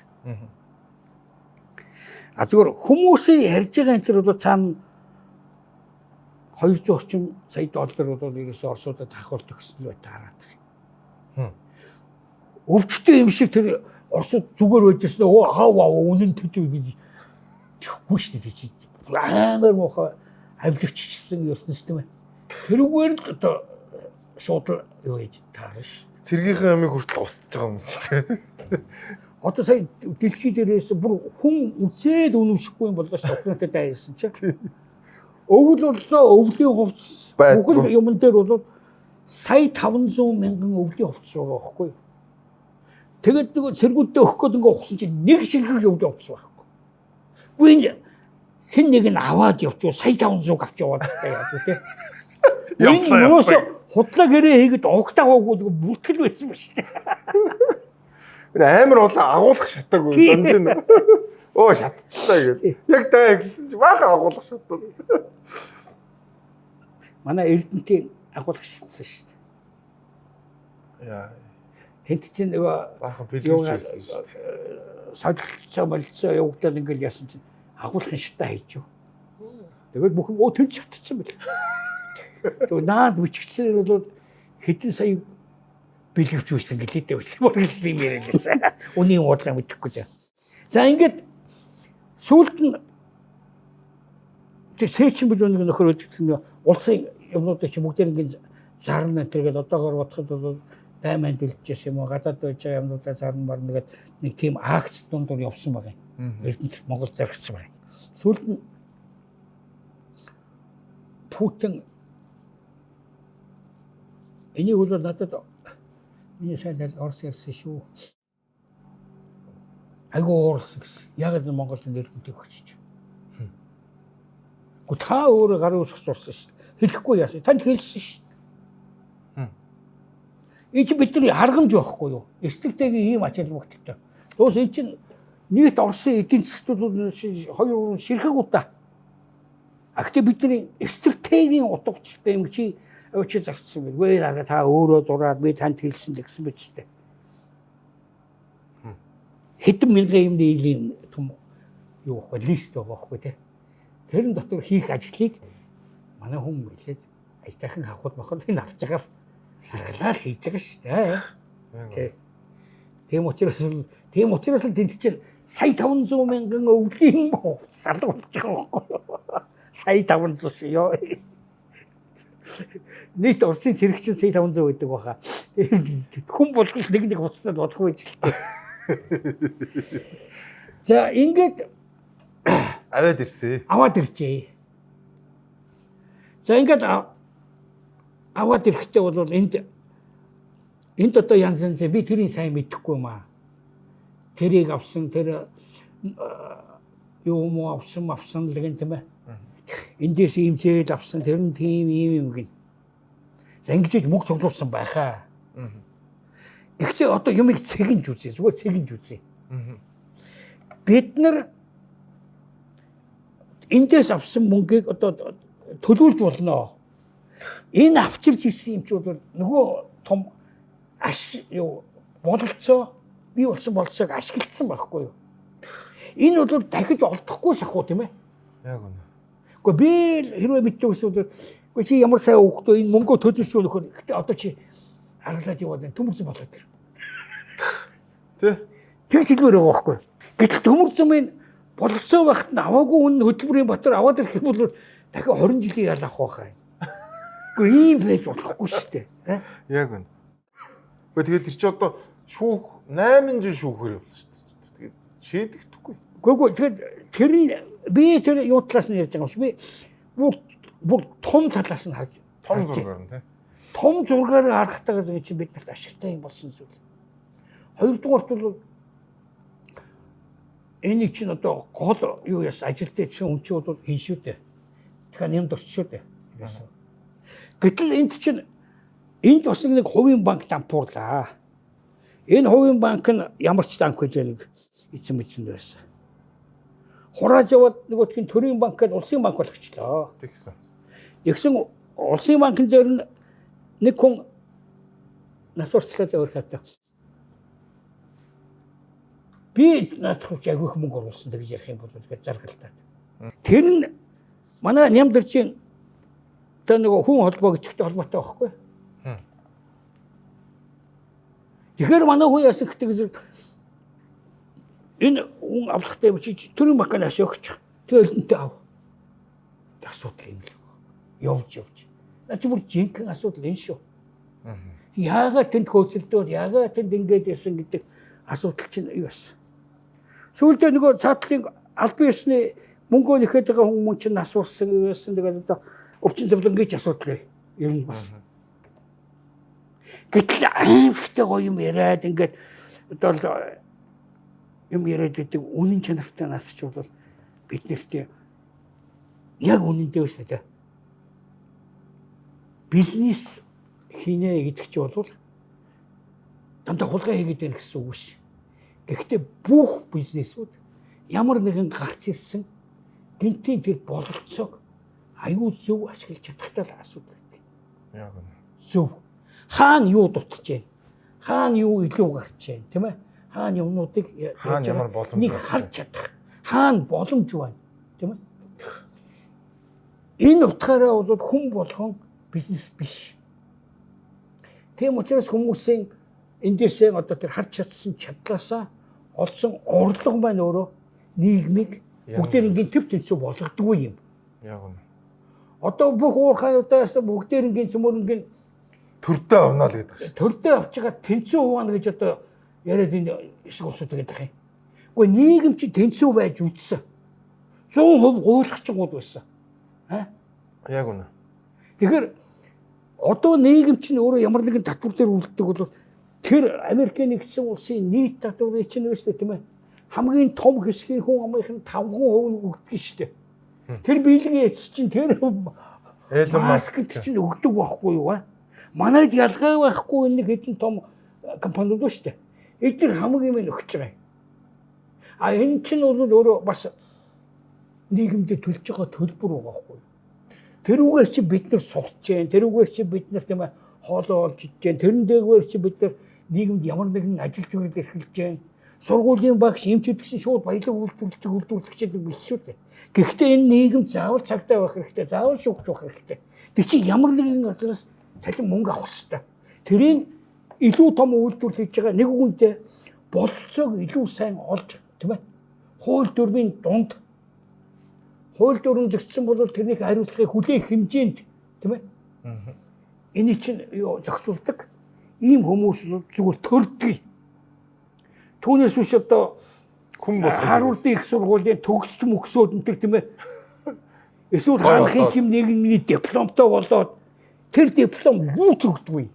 Зүгээр хүмүүсийн ярьж байгаа энэ төр бол цаана $200 орчим сая бол ерөөсөө Оросуудад хахуулт өгсөн л байгаад байна. Өвчтөе юм шиг тэр Оросууд зүгээр байжсэн үнэн төдөө гэж тэгэхгүй шүү дээ. Амар муухай авилгаччихсан ертөнцийн юм. Тэрүүгээр л одоо шууд юу гэж таарна шүү. Цэргийнхээ амийг хүртэл устж байгаа юм шүү дээ. Одоо сая дэлхий дээрээс бүр хүн үзээд үнэмшихгүй юм болоо шүү. Украинад дайсан чинь. Өвөл боллоо өвлийн хувцас бүхэл юмн дээр бол сая 500 мянган өвлийн хувцас байгаа байхгүй юу? Тэгээд нөгөө цэргүүдтэй өгөх гээд ингээ ухсан чинь нэг шилхэг явуулсан байхгүй. Үгүй хэн нэг нь аваад явчих сая 500 авч яваад яа гэх те. Энэ юус худлаа гэрээ хийгээд огтаа хоогүй бүртгэл байсан ба шүү дээ. Амар болоо агуулах шатаагүй донжин. Оо шатчихлаа гэж. Яг таа гэсэн чи баахан агуулах шатаа. Манай Эрдэнтийн агуулах шатсан шүү дээ. Яа. Тэнд чинь нөгөө Баахан бэлгүүч байсан шүү дээ. солилцоо молцоо явагдаад ингээл яасан чинь агуулгын шатаа хийчихв. Тэгээд бүхэн оо тэр чатчихсан байл. Тэгээд наад бичгчээр бол хэдэн сая бэлгэвч байсан гэлээдээ байсан. Бүргэлж би яриалсан. Үнийн уудлаа мэдэхгүй заа. За ингээд сүүлд нь тэр сээчин билүүнийг нөхөр өдөртөн улсын юмнуудыг чи бүгдээр ингээд зарна тэргээд одоогоор бодоход бол дайманд үлдчихсэн юм уу гадаад байж байгаа юмнуудаа зарна марна гэдэг нэг тийм акц дундуур явсан байгаа юм. Эрдэнэт Монгол зарагцсан байгаа. Сүүлд нь Путин энийг бол надад миний сайн Орос ярьсан шүү. Айгуу Орос гэсэн. Яг л Монголд нэрдэнтэй өгчөж. Гү та өөрөө гарын үсгэж сурсан шүү. Хэлэхгүй яасан. Танд хэлсэн шүү. Энэ чинь бидний харгамж байхгүй юу? Эсдэгтэйгийн ийм ачаал бүгдэлтэй. Тоос энэ чинь нийт Оросын эдийн засгтууд хоёр ширхэг удаа. Гэхдээ бидний эсдэгтэйгийн утгачлалтай юм чи өвчө зарцсан байг. Вэ та өөрөө дураад би танд хэлсэн гэсэн биз дээ. Хэдэн мянган юм нийлийн том юу вэ? Лист байгаа байхгүй тий. Тэрэн дотор хийх ажлыг манай хүн хэлээд айтайхан хавхад боход энэ авч байгаа харгалаар хийж байгаа шүү дээ. Тийм учраас л тэнд чинь сая 500 мянган өвлийн салга болж байгаа байхгүй. Сая 500 шүү ёо. Нийт Оросын цэрэгчин сая 500 гэдэг баха. Хүн болгол нэг хуцсаад бодохгүй байж л тээ. За ингээд аваад ирсэн. Аваад ирчээ. За ингээд аваад ирэхдээ бол энд одоо янз янз би тэрийг сайн мэдэхгүй юм аа. Тэрийг авсан тэр юу муу авсан л гэн тийм ээ. Эндээс ийм зээл авсан тэр нь тийм ийм гин. За ингэж мөнгө цуглуулсан байхаа. Гэхдээ одоо юмыг цэгэнж үзье. Зүгээр цэгэнж үзье. Бид нар эндээс авсан мөнгийг одоо төлөвлөж болно. Энэ авчирч ирсэн юм чи бол нөгөө том юу бололцоо би болсон болцоог ашигласан байхгүй юу? Энэ бол дахиж олдохгүй шахуу тийм ээ. Яг үнэ. Гэхдээ би хэрвээ мэддэг эсвэл чи ямар сайн өгөхдөө энэ мөнгөө төлөвшөө нөхөр. Гэхдээ одоо чи харгалаад яваад төмөрсөн болоод тэр. Тэ? Тэр хэлбэр байгаа байхгүй юу? Гэтэл төмөрцмийн бололцоо байхад нь аваагүй үн хөтөлбөрийн батар аваад ирэх юм бол дахин 20 жилийн ял авах байхаа. Гэхдээ ийм байж болохгүй шүү дээ. Яг үнэ. Тэгээд тэр чи одоо шүүх 8 жил шүүхээр явуулсан шүү дээ. Тэгээд шийдэгдэхгүй. Гэхдээ тэгээд тэр би тэр юу талаас нь ярьж байгаа юм шиг би бүр том талаас нь харж том зургаар нь тий. Том зургаар харахтайгаа зөв чи бид нарт ашигтай юм болсон зүйл. Хоёрдугаарт бол энийг чинь одоо гол юу яс ажил дээр чинь хүн чинь бол хийн шүү дээ. Тэгэхээр нэмд орчих шүү дээ. Гэтэл энд чинь энд бас нэг хувийн банк дампуурлаа. Энэ хувийн банк нь ямар ч банк вэ нэг эзэн байсан. Хурааж яваад нөгөөдхийн төрийн банк гэдэг улсын банк болгочлоо. Тэгсэн улсын банкн дээр нэг хүн насварчлаад өөр хавтаа. Би наадах агиох мөнгө оруулсан гэж ярих юм бол гэж заргалтаад. Тэр нь манай Нямдэрчийн тэ нэг хүн холбоо гэдэгтэй холбоотой байхгүй. Тэгэхээр манай хүн яасан гэдэг зэрэг энэ хүн авлахтай чи төрийн банкнаас өгч. Тэгээ элдэнтэй ав. Асуудал юм л. Явж. Наач бүр жинхэнэ асуудал энэ шүү. Яагаад тэнд хөөцөлдөө яагаад тэнд ингэж яасан гэдэг асуудал чинь юу вэ? Сүүлдээ нөгөө цаатлын албан ёсны мөнгөө нэхэд байгаа хүмүүс чинь нас урсан байсан. Тэгээд одоо өвчин цэвлэн гэж асуудал юм бас. Гэтэл аимшигтай гоё юм яриад ингээд одоо юм яриад байдаг үнэн чанартай нас ч бол бид нэрт яг үнэндээ биш нэ. Бизнес хийнэ гэдэг чи бол дандаа хулгай хийгээд байна гэсэн үг биш. Гэхдээ бүх бизнесүүд ямар нэгэн гарч ирсэн гинтийн тэр бололцоог аюул зөв ашиглаж чадахтай л асуудал гэдэг. Яг үнэ. Зөв. Хаана юу дутж байна? Хаана юу илүү гарч байна, тийм ээ? Хаана юмнуудыг Хаана ямар боломж нэг гарч харж чадах. Хаана боломж байна, тийм ээ? Энэ утгаараа бол хүн болгон бизнес биш. Тийм учраас хүмүүсийн эндээсээ одоо тэр харж чадсан чадлаасаа олсон орлого маань өөрөө нийгмийг бүгдээр ингийн төв тэнцүү болгодгүй юм. Яг үнэ. Одоо бүх уурхайудаас бүгдээр ингийн цөмөрнгийн Төрдөө авна л гэдэг шүү. төрдөө авч байгаа тэнцүү хуваана гэж одоо яриад энэ эсэг усууд гэдэг юм. Гэхдээ нийгэм чи тэнцүү байж үтсэн. 100% гуйлахчгууд байсан. Яг үнэ. Тэгэхээр одоо нийгэм чинь өөрөө ямар нэгэн татвар дээр үлддэг бол тэр Америкийн нэгдсэн улсын нийт татварын чинь биш тийм ээ. Хамгийн том хэсгийн хүн амынх нь 5% өгдөг шүү дээ. Тэр биелгийн эц чинь тэр маскт чинь өгдөг байхгүй юу аа? Манайд ялгаа байхгүй нэг хэдэн том компаниуд шүү дээ. Эдгээр хамгийн юм өгч байгаа юм. А энэ чинь бол өөрөө бас нийгэмдээ төлж байгаа төлбөр байгаа байхгүй юу? Тэрүүгээр чи бид нар сухж जैन, тэрүүгээр чи бид нар тийм ээ хоолоо олж иж जैन, тэрэн дээгүүр чи бид нар нийгэмд ямар нэгэн ажил төрөл эрхэлж जैन. Сургуулийн багш эмчүүд гэсэн шууд баялаг үйлдвэрлэгчид биш шүү дээ. Гэхдээ энэ нийгэм заавал цагтаа байх хэрэгтэй, заавал шүүгч байх хэрэгтэй. Тэр чинь ямар нэгэн газраас цалин мөнгө авах хэрэгтэй. Тэрийг илүү том үйлдвэрлэл хийж байгаа нэг үгүнтэй болцоог илүү сайн олж тийм ээ. Хууль дүрмийн дунд хууль дүрм зөрчсөн бол тэрнийг хариуцлагыг хүлээх хэмжээнд тийм ээ. Эний чинь юу зохицуулдаг ийм хүмүүс зүгээр төрдөг. Түүнээс биш одоо хүн болох харуултын их сургуулийн төгсч мөксөөд энэ тийм ээ. Эсвэл хаанхын чим нэгний дипломтой болоод тэр диплом юу ч өгдөггүй.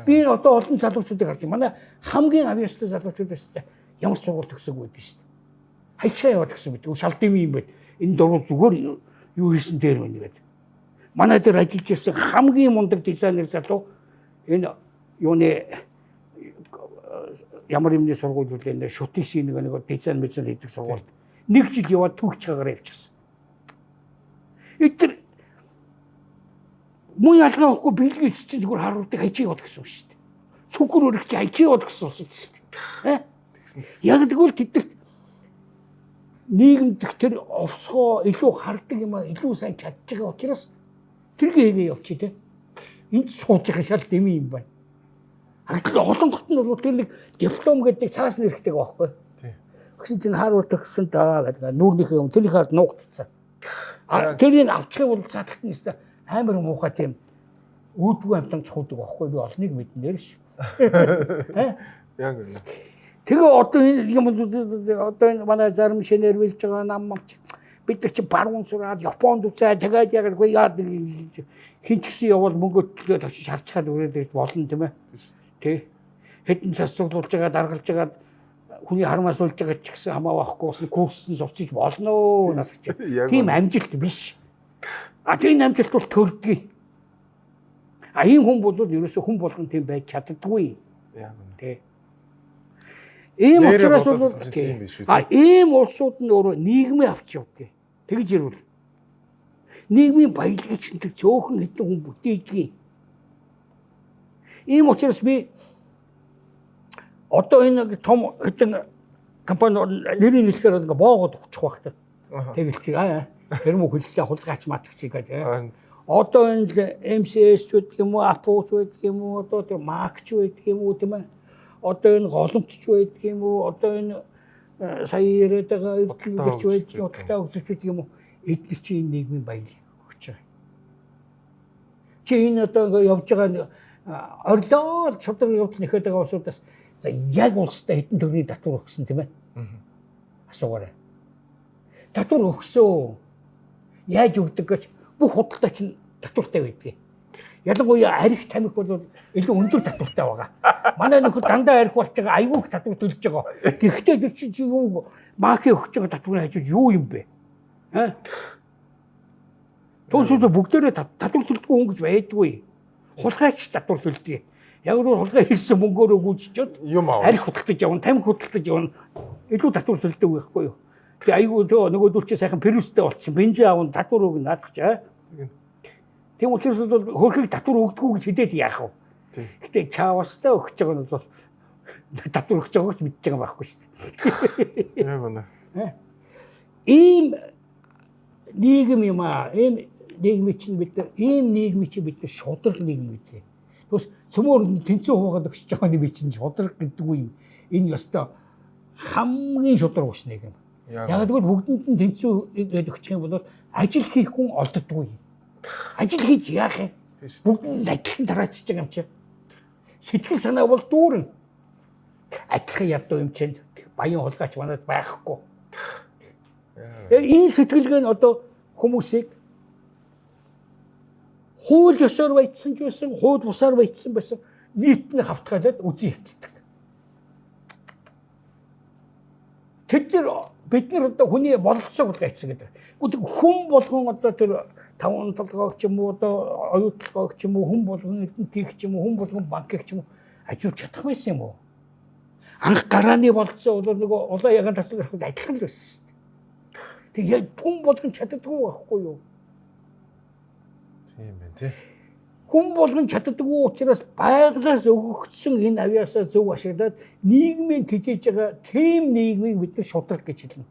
Би одоо олон залуучуудыг харж байна. Манай хамгийн авьяастай залуучуудаас ямар ч сургууль төгсөөгүй байдаг шүү дээ. Хайчаа яваад гэсэн мэт. Шалдын юм байна. Энэ дуруу зүгээр юу хийсэн дээр байна гэдэг. Манай дээр ажиллаж ирсэн хамгийн мундаг дизайнер залуу энэ юуны ямар юмны сургууль үлээ шүтээшийн нэг дизайн мэдсэн хийдэг сургууль. Нэг жил яваад түүхч гаараа явчихсан. Эдгээр муу ялгаа авахгүй бэлгийн чинь зүгээр харуулдаг хайчиг яваад гэсэн үг шүү дээ. Цүгэр өргөч хайчиг яваад гэсэн үг шүү дээ. Яг тэгвэл тэдэрт нийгэмдх тэр овсгоо илүү хардаг юм аа илүү сайн чадж байгаа учраас тэр гээгээ явчих тий. Энд сууж байгаа шал дэми юм байна. Харин олон гот нь бол тэр нэг диплом гэдэг цаас нэрхдэг байхгүй. Тий. Гэсэн чинь хааруулт өгсөн даа гэдэг нүүрнийхээ юм тэрний хард нуугдсан. Тэрийг авчихыг бол цааталт нь өстой амар муухай тийм үүдгүй амтан чухдаг байхгүй би олныг мэднээр ш. Яг үнэ. Тэгээ одоо энэ юм одоо энэ манай зарим шинээр билж байгаа нам мамч бид нар чи баруун сураад Японд үзээ тэгээд яг л яад хин ч гэсэн явал мөнгө төлөөд очиж харцгаад өрөөд болно тийм ээ. Тэ. Хэдэн засварлуулж байгаа даргалж байгаа хүний хармаас улж байгаа ч гэсэн хамаа байхгүй бас курс нь сурчиж болно наад чи. Тийм амжилт биш. Энэ амжилт бол төрдөг. Ийм хүн бол ерөөсөө хүн болгон тийм байж чаддаггүй. Яг үнэ. Тэ. Ийм учраас бол ийм улсууд нь өөрөө нийгмийн авч явдаг. Тэгж ирвэл нийгмийн баялагийг чинь тэр цөөхөн хэдэн хүн бүтээдэг. Ийм учраас би одоо энэ том хэдэн компани нэрийн хэлэхээр ингээ боогод өгчих багтаа. Тэгэлчих тэр мөн хөллөө хулгайч матгч гэдэг. Одоо энэ MCS гэдэг юм уу, Apple гэдэг юм уу, одоо тэр Mac гэдэг юм уу тийм ээ. Одоо энэ голомтч байдаг юм уу? Одоо энэ сая яриад байгаа эдгэрч байдаг, удаа өгч гэдэг юм уу? Эдгээр чи энэ нийгмийн баялаг өгч байгаа. Чи энэ одоо ингээ явж байгаа орлоо чөдөр явдал нэхэд байгаа улсуудаас за яг улстай хэдэн төгрөгийн татвар өгсөн тийм ээ? Асуугаарай. Татвар өгсөө. Яаж өгдөг гэж бүх худалдаа чинь татвартай байдаг. Ялангуяа арх тамхи бол илүү өндөр татвартай байгаа. Манай нөхөр дандаа арх болж байгаа айгүй их татвар төлж байгаа. Гэхдээ тэр чи юу маки өгч байгаа татврын хажууд юу юм бэ? Төөсөө бүгдээрээ татвар төлдөггүй хүн гэж байдгүй. Хулгайч татвар төлдөг. Яг нь хулгай хийсэн мөнгөөрөө гүйчихэд юм аа. арх худалдаж явна, тамхи худалдаж явна. Илүү татвар төлдөг байхгүй юу? Тэгээ айгүй нөгөөдөл чи сайхан перүстэй болчихсон. Бензин аавн татвар өгнө наадах чи. Тийм учраас бол хөрхийг татвар өгдөггүй гэж хэдээд яах вэ? Гэтэ чаавастаа өгч байгаа нь бол татвар өгч байгааг ч мэдж байгаа байхгүй шүү дээ. Яг үнэ. Ийм нийгэм юм аа. Ийм нийгмийн чинь бид нар ийм нийгмийн чинь бид нар шудраг нийгэм гэдэг. Тэгвэл цөмөр тэнцүү хуугаад өгч байгаа нийгэм чинь шудраг гэдэг юм. Энэ ёстой хамгийн шудраг ус нийгэм. Яг тэгвэл бүгдэнд нь тэнцүү гэдэг өгчих юм бол ажил хийх хүн олддоггүй. Ажил хийж яах юм? Бүгд адилхан тараачж байгаа юм чи. Сэтгэл санаа бол дүүрэн. Адилхан ядуу юм чинь баян хулгайч манад байхгүй. Энэ сэтгэлгээ нь одоо хүмүүсийг хууль ёсоор баяжсан ч байсан, хууль бусаар баяжсан байсан нийт нь хавтгаалаад үзий ятдаг. Бид нар одоо хүний бололцоог гайцсан гэдэг. Хүн болгон одоо тэр таван толгойг ч юм уу одоо оюутлогойг ч юм уу хүн болгон эдэнтийг ч юм уу хүн болгон банкыг ч юм уу ажиллаж чадах байсан юм уу? Анх гарааны бололцоо бол нөгөө улаан ягаан таслах адилхан л байсан шүү дээ. Тэгээд хүн болгон чаддаггүй байхгүй юу? Тийм байна тий. Хүн болгон чаддаггүй учраас байглаас өгөгдсөн энэ авьяасаа зөв ашиглаад нийгмийн тижээж байгаа тийм нийгмийг бид нар шудраг гэж хэлнэ.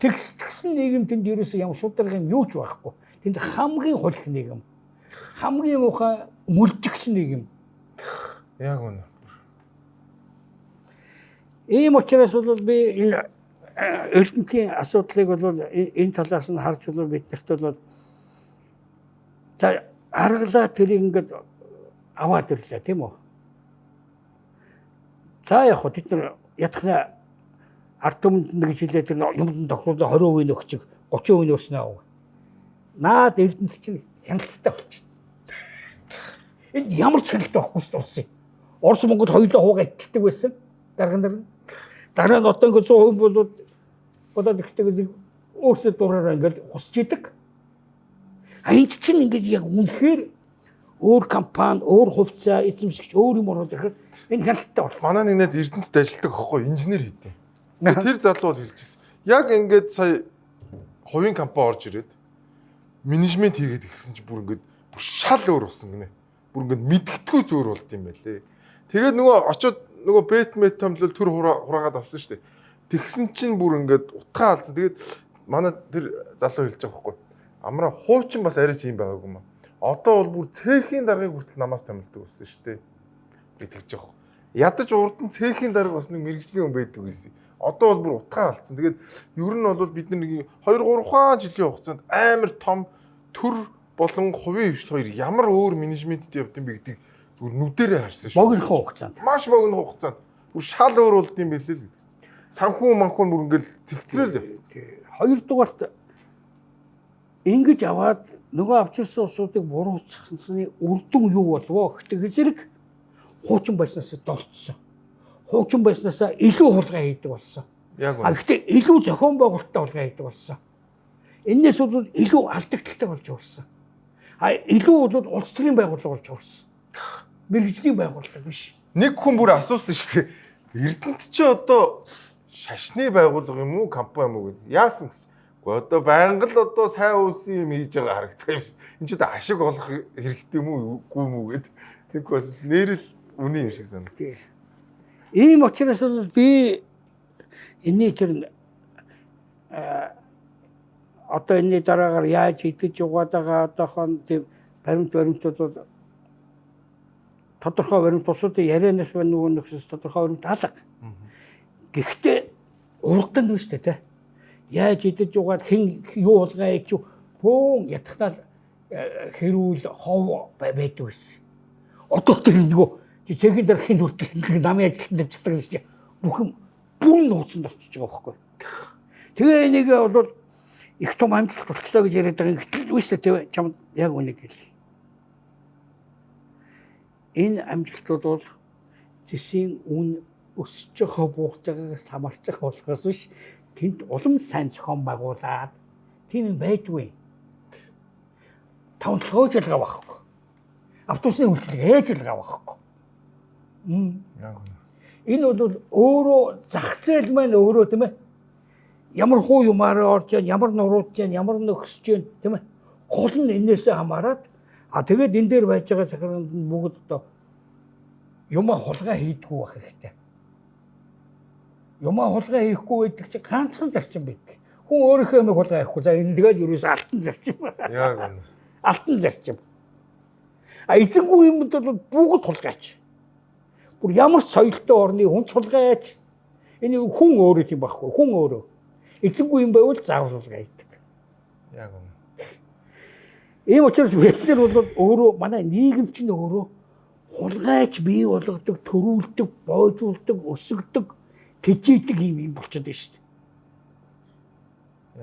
Тэгсэн нийгэм тэнд ерөөсөө ямар шудраг юм юу ч байхгүй. Тэнд хамгийн хулх нийгэм. Хамгийн муухай мүлжигч нийгэм. Яг үнэ. Ийм учраас бол би энэ эрдэнтийн асуудлыг бол энэ талаас нь харж бол биднэрт бол за аргалаа тэрийг ингээд аваад ирлээ тийм үү. За яг хөө тэд нар ятхна ард түмэнд нэг жилээ тэр юмд тохиолдол 20% өгчих 30% өснө аа. Наад эрдэнэт чинь хяналттай болчих. Энд ямар ч хяналт байхгүй шүү дээ. Орос Монгол хоёулаа хуугаа итгэлдэг байсан. Дараа нь одоо ингээд 100% болоод ихтэй өөрсдөө дураараа ингээд хусч идэг. Энд чинь ингээд яг үнэхээр өөр компани, өөр хувьцаа, эзэмшигч өөр юм ороод ирэхээр энэ хяналттай бол. Манай нэг найз Эрдэнэтэд ажилладаг хөөхгүй инженер хийдэг. Тэр залуу бол хэлчихсэн. Яг ингээд сая хувийн компани орж ирээд менежмент хийгээд ирсэн чинь бүр ингээд шал өөр болсон гинэ. Бүр ингээд мэдгэдэггүй зөөр болд юм байлээ. Тэгээд нөгөө очоод нөгөө бэтмет томлол төр хураагаад авсан шүү дээ. Тэгсэн чинь бүр ингээд утгаа алдсан. Тэгээд манай тэр залуу хэлж байгаа хөөхгүй. Амраа хуучин бас арай ч юм байгаагүй юм. Одоо бол бүр цэхийн даргыг хүртэл намаас томилдог болсон шүү дээ. Би тэгж байгаа. Ядаж урд нь цэхийн дарга бас нэг мэрэгжлийн хүн байдаг байсан. Одоо бол бүр утгаа алдсан. Тэгээд ер нь бол бид нэг 2-3 хаан жилийн хугацаанд амар том төр болон хувийн хвшил хоёр ямар өөр менежментэд явд юм бэ гэдэг зүгээр нүдэрээ харсан шүү. Богинохон хугацаанд. Маш богино хугацаанд. Бүр шал өөр болд юм билээ л. Санхүү манхүү бүр ингээл зэгцрэл явсан. Хоёрдугаарт ингэж аваад нөгөө авчирсан усуудыг буруутгахсны үр дүн юу болов гэхдээ зэрэг хуучин байснаас дорцсон. Хуучин байснаас илүү хулгай хийдэг болсон. Яг үнэ. Гэхдээ илүү зохион байгуулалттай хулгай хийдэг болсон. Энээс бол илүү алдагдaltaй болж урсан. Илүү бол улс төрийн байгууллага болж урсан. Мэргэжлийн байгууллага биш. Нэг хүн бүр асуусан шүү дээ. Эрдэнэт чи одоо шашны байгууллага юм уу, компани юм уу гэж. Яасан гэж. Гэхдээ одоо байнга л одоо сайн үйлсэн юм хийж байгаа харагдах юм шиг. Энд ч одоо ашиг олох хэрэгтэй юм уу, үгүй юм уу гэд. Тэггүй бас нэрэл үний юм шиг санагдсан. Ийм учраас би энэний тэр одоо энэний дараагаар яаж идэж угаад байгаа одоохон тийм баримтууд бол тодорхой баримт тусуудын ярианаас байна нөгөө нэгс тодорхой баримт алга. Гэхдээ урд нь биш үү те. Яаж идэж угаад хэн юу хулгай хийж бөөн ятгахтаа хэрүүл хов байдаг байсан. Одоо тэр нөгөө цэхийн дарахын хүртэл намын ажилтнад явчихдаг гэж бүхэн бүрэн нууцнд очиж байгаа байхгүй. Тэгээ энийг бол их том амжилт болчихлоо гэж яриад байгаа. Гэтэл үгүй ээ чам яг үнийг хэлье. энэ амжилтууд бол зэсийн үн өсөж байгаа бууж байгаагаас хамаарч байгаа болохоос биш тэнд улам сайн зохион байгуулад тийм юм байдгүй. Тавталгаа хийж байгаа байхгүй. Автобусны үйлчлэг ээж байгаа байхгүй. Яг үнэ. Энэ бол өөрөө зах зээл маань өөрөө тийм ээ. Ямар хуу юмараа орж яан, ямар нурууж яан, ямар нөхсөж яан тийм ээ. Гол нь энээсээ хамаарат тэгээд энэ дээр байж байгаа захиргаанд бүгд одоо юмаа хулгай хийдгүү байх хэрэгтэй. Юмаа хулгай хийхгүй байдаг чинь ганцхан зарчим байдаг. Хүн өөрийнхөө юмыг хулгай хийхгүй. За энэ тэгээд ерөөс алтан зарчим. Яг үнэ. Алтан зарчим. Эзэнгүй юмд бол бүгд хулгайч. Бүр ямар соёлтой орны хүн хулгайч. Энэ хүн өөрөө тийм байхгүй. Хүн өөрөө. Эзэнгүй юм байвал заавал хулгай хийдэг. Яг үнэ. Ийм учраас бид нар бол өөрөө манай нийгэм чинь өөрөө хулгайч бий болгодог, төрүүлдэг, боожуулдаг, өсгдөг, тэжээдэг юм болчиход байна шүү дээ.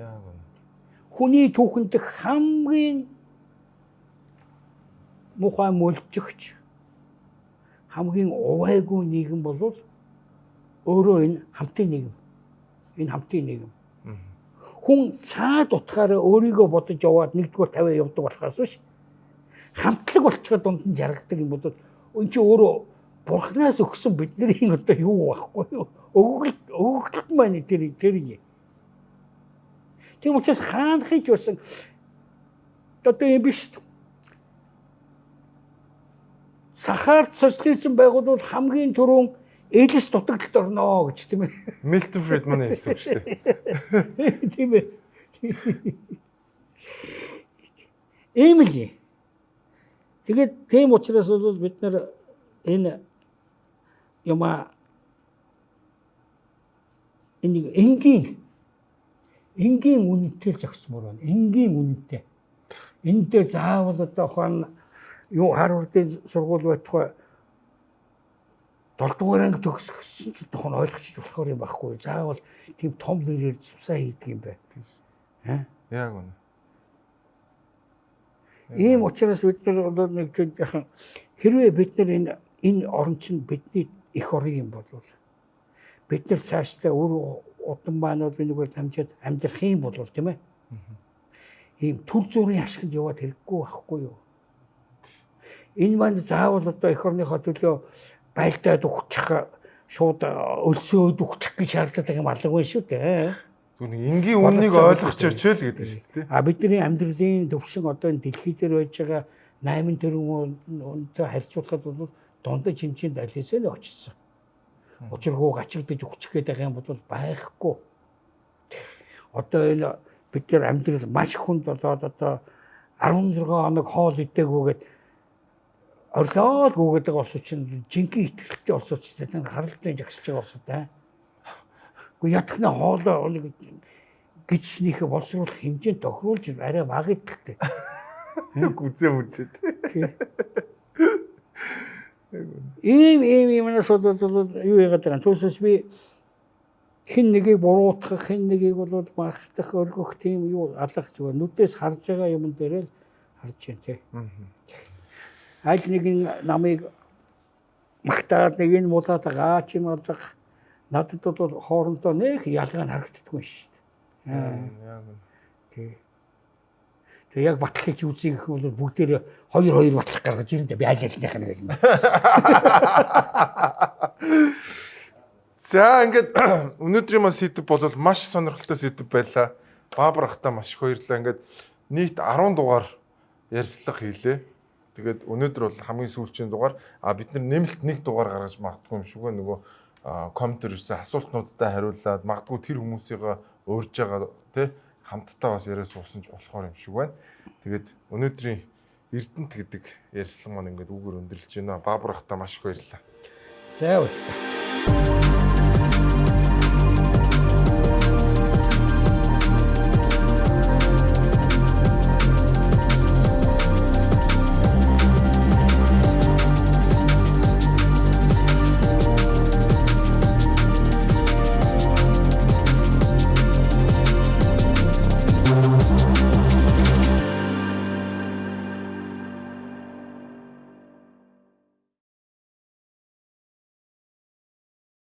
Яг үнэ. Хүний түүхэнд хамгийн мухай мөлжигч хамгийн увайгүй нийгэм бол өөрөө энэ хамтын нийгэм. Энэ хамтын нийгэм. Хүн цаад утгаараа өөрийгөө бодож яваад нэгдүгээр тавиа явдаг болохоос биш хамтлаг болчиход дунд нь жаргадаг юм бол энэ чи өөрөө бурхнаас өгсөн бидний одоо юу байхгүй юу өгөгдөлт маань тэр юм. Тийм учраас хаан хийж байсан одоо юм биш. Сахарт социализм байгуулвал хамгийн түрүүн Элис дутагдлалд орно гэж тийм ээ. Милтон Фридман хэлсэн шүү дээ. Тийм ээ. Ийм л. Тэгээд тийм учраас бол бид нар энэ юма энэ энгийн үнэтэй зогсмоор байна. Энгийн үнэтэй. Энд дээр заавал одоо хон юу Харвардын сургууль байтугай 7 дугаар анги төгссөн ч тохон ойлгочих болохоор юм байхгүй. Заавал тийм том нэрээр зусаа хийдэг юм байна. Тийм шүү дээ. Яг үнэ. Ийм учраас бид нар нэг яхан хэрвээ бид нар энэ орн чинь бидний их орн юм бол бид нар цаашдаа өөр удан маань бол энэгээр дамжаад амьдрах юм бол тийм ээ. Ийм төр зүрийн ашигт яваад хэрэггүй байхгүй юу? Энэ маань заавал одоо эх орныхоо төлөө байлдаад өгчих шууд өлсөөд өгчих гэж шаардлагатай юм алга шүү дээ. Зүг энгийн үннийг ойлгох чөчөл гэдэг шүү дээ. Бидний амьдралын төвшин одоо энэ дэлхий дээр байж байгаа 8 тэрбум үнэтэй харьцуулахад бол дундаж хэмжээнд алисаа нь очсон. Учиргүй гачигдаж өгчих гээд байгаа юм бол байхгүй. Одоо энэ бид нар амьдрал маш хүнд болоод одоо 16 хоног хоол идэггүйгээд орлоод гүгээд байгаа улс чинь жинхэнэ итгэлтэй улс учраас харалтын жагсаж байгаа улс та. Гэхдээ ятхны хоолоо гिचснийхээ боловсруулах хэмжээнд тохируулж арай бага идэлтэй. Үзээд. Ийм нас бол юу яагаад байгаа. Түүнээс би хин нэгийг буруутгах, хин нэгийг бол магтах, өргөх тийм юу алах зүгээр нүдээс харж байгаа юм дээр л харж байна тий. Аль нэгэн намайг магтаад нэг нь муулаад байгаа ч юм бол надад бол хоорондоо нэг ялгаа харагддаггүй шүү дээ. Яг тий. Тэгээ яг батлахыг үзье гэх бол бүгдээр 2 батлах гаргаж ирэндээ би аль алинах нэг юм. За ингээд өнөөдрийн маань сэдв бол маш сонирхолтой сэдв байлаа. Баабар ахтай маш их баярлалаа. Ингээд нийт 10 дугаар ярьцлага хийлээ. Тэгээд өнөөдөр бол хамгийн сүүлчийн дугаар бид нар нэмэлт 1 дугаар гаргаж магадгүй юм шүүгээ нөгөө комментэр ирсэн асуултнуудтай хариулаад магадгүй тэр хүмүүсийг өөрж байгаа тий хамтдаа бас яриа суусан ч болохоор юм шиг байна. Тэгээд өнөөдрийн Эрдэнэт гэдэг ярьцлага маань ингээд үгээр өндөрлөж байна. Баабар ахтай маш их баярлалаа. За баярлалаа.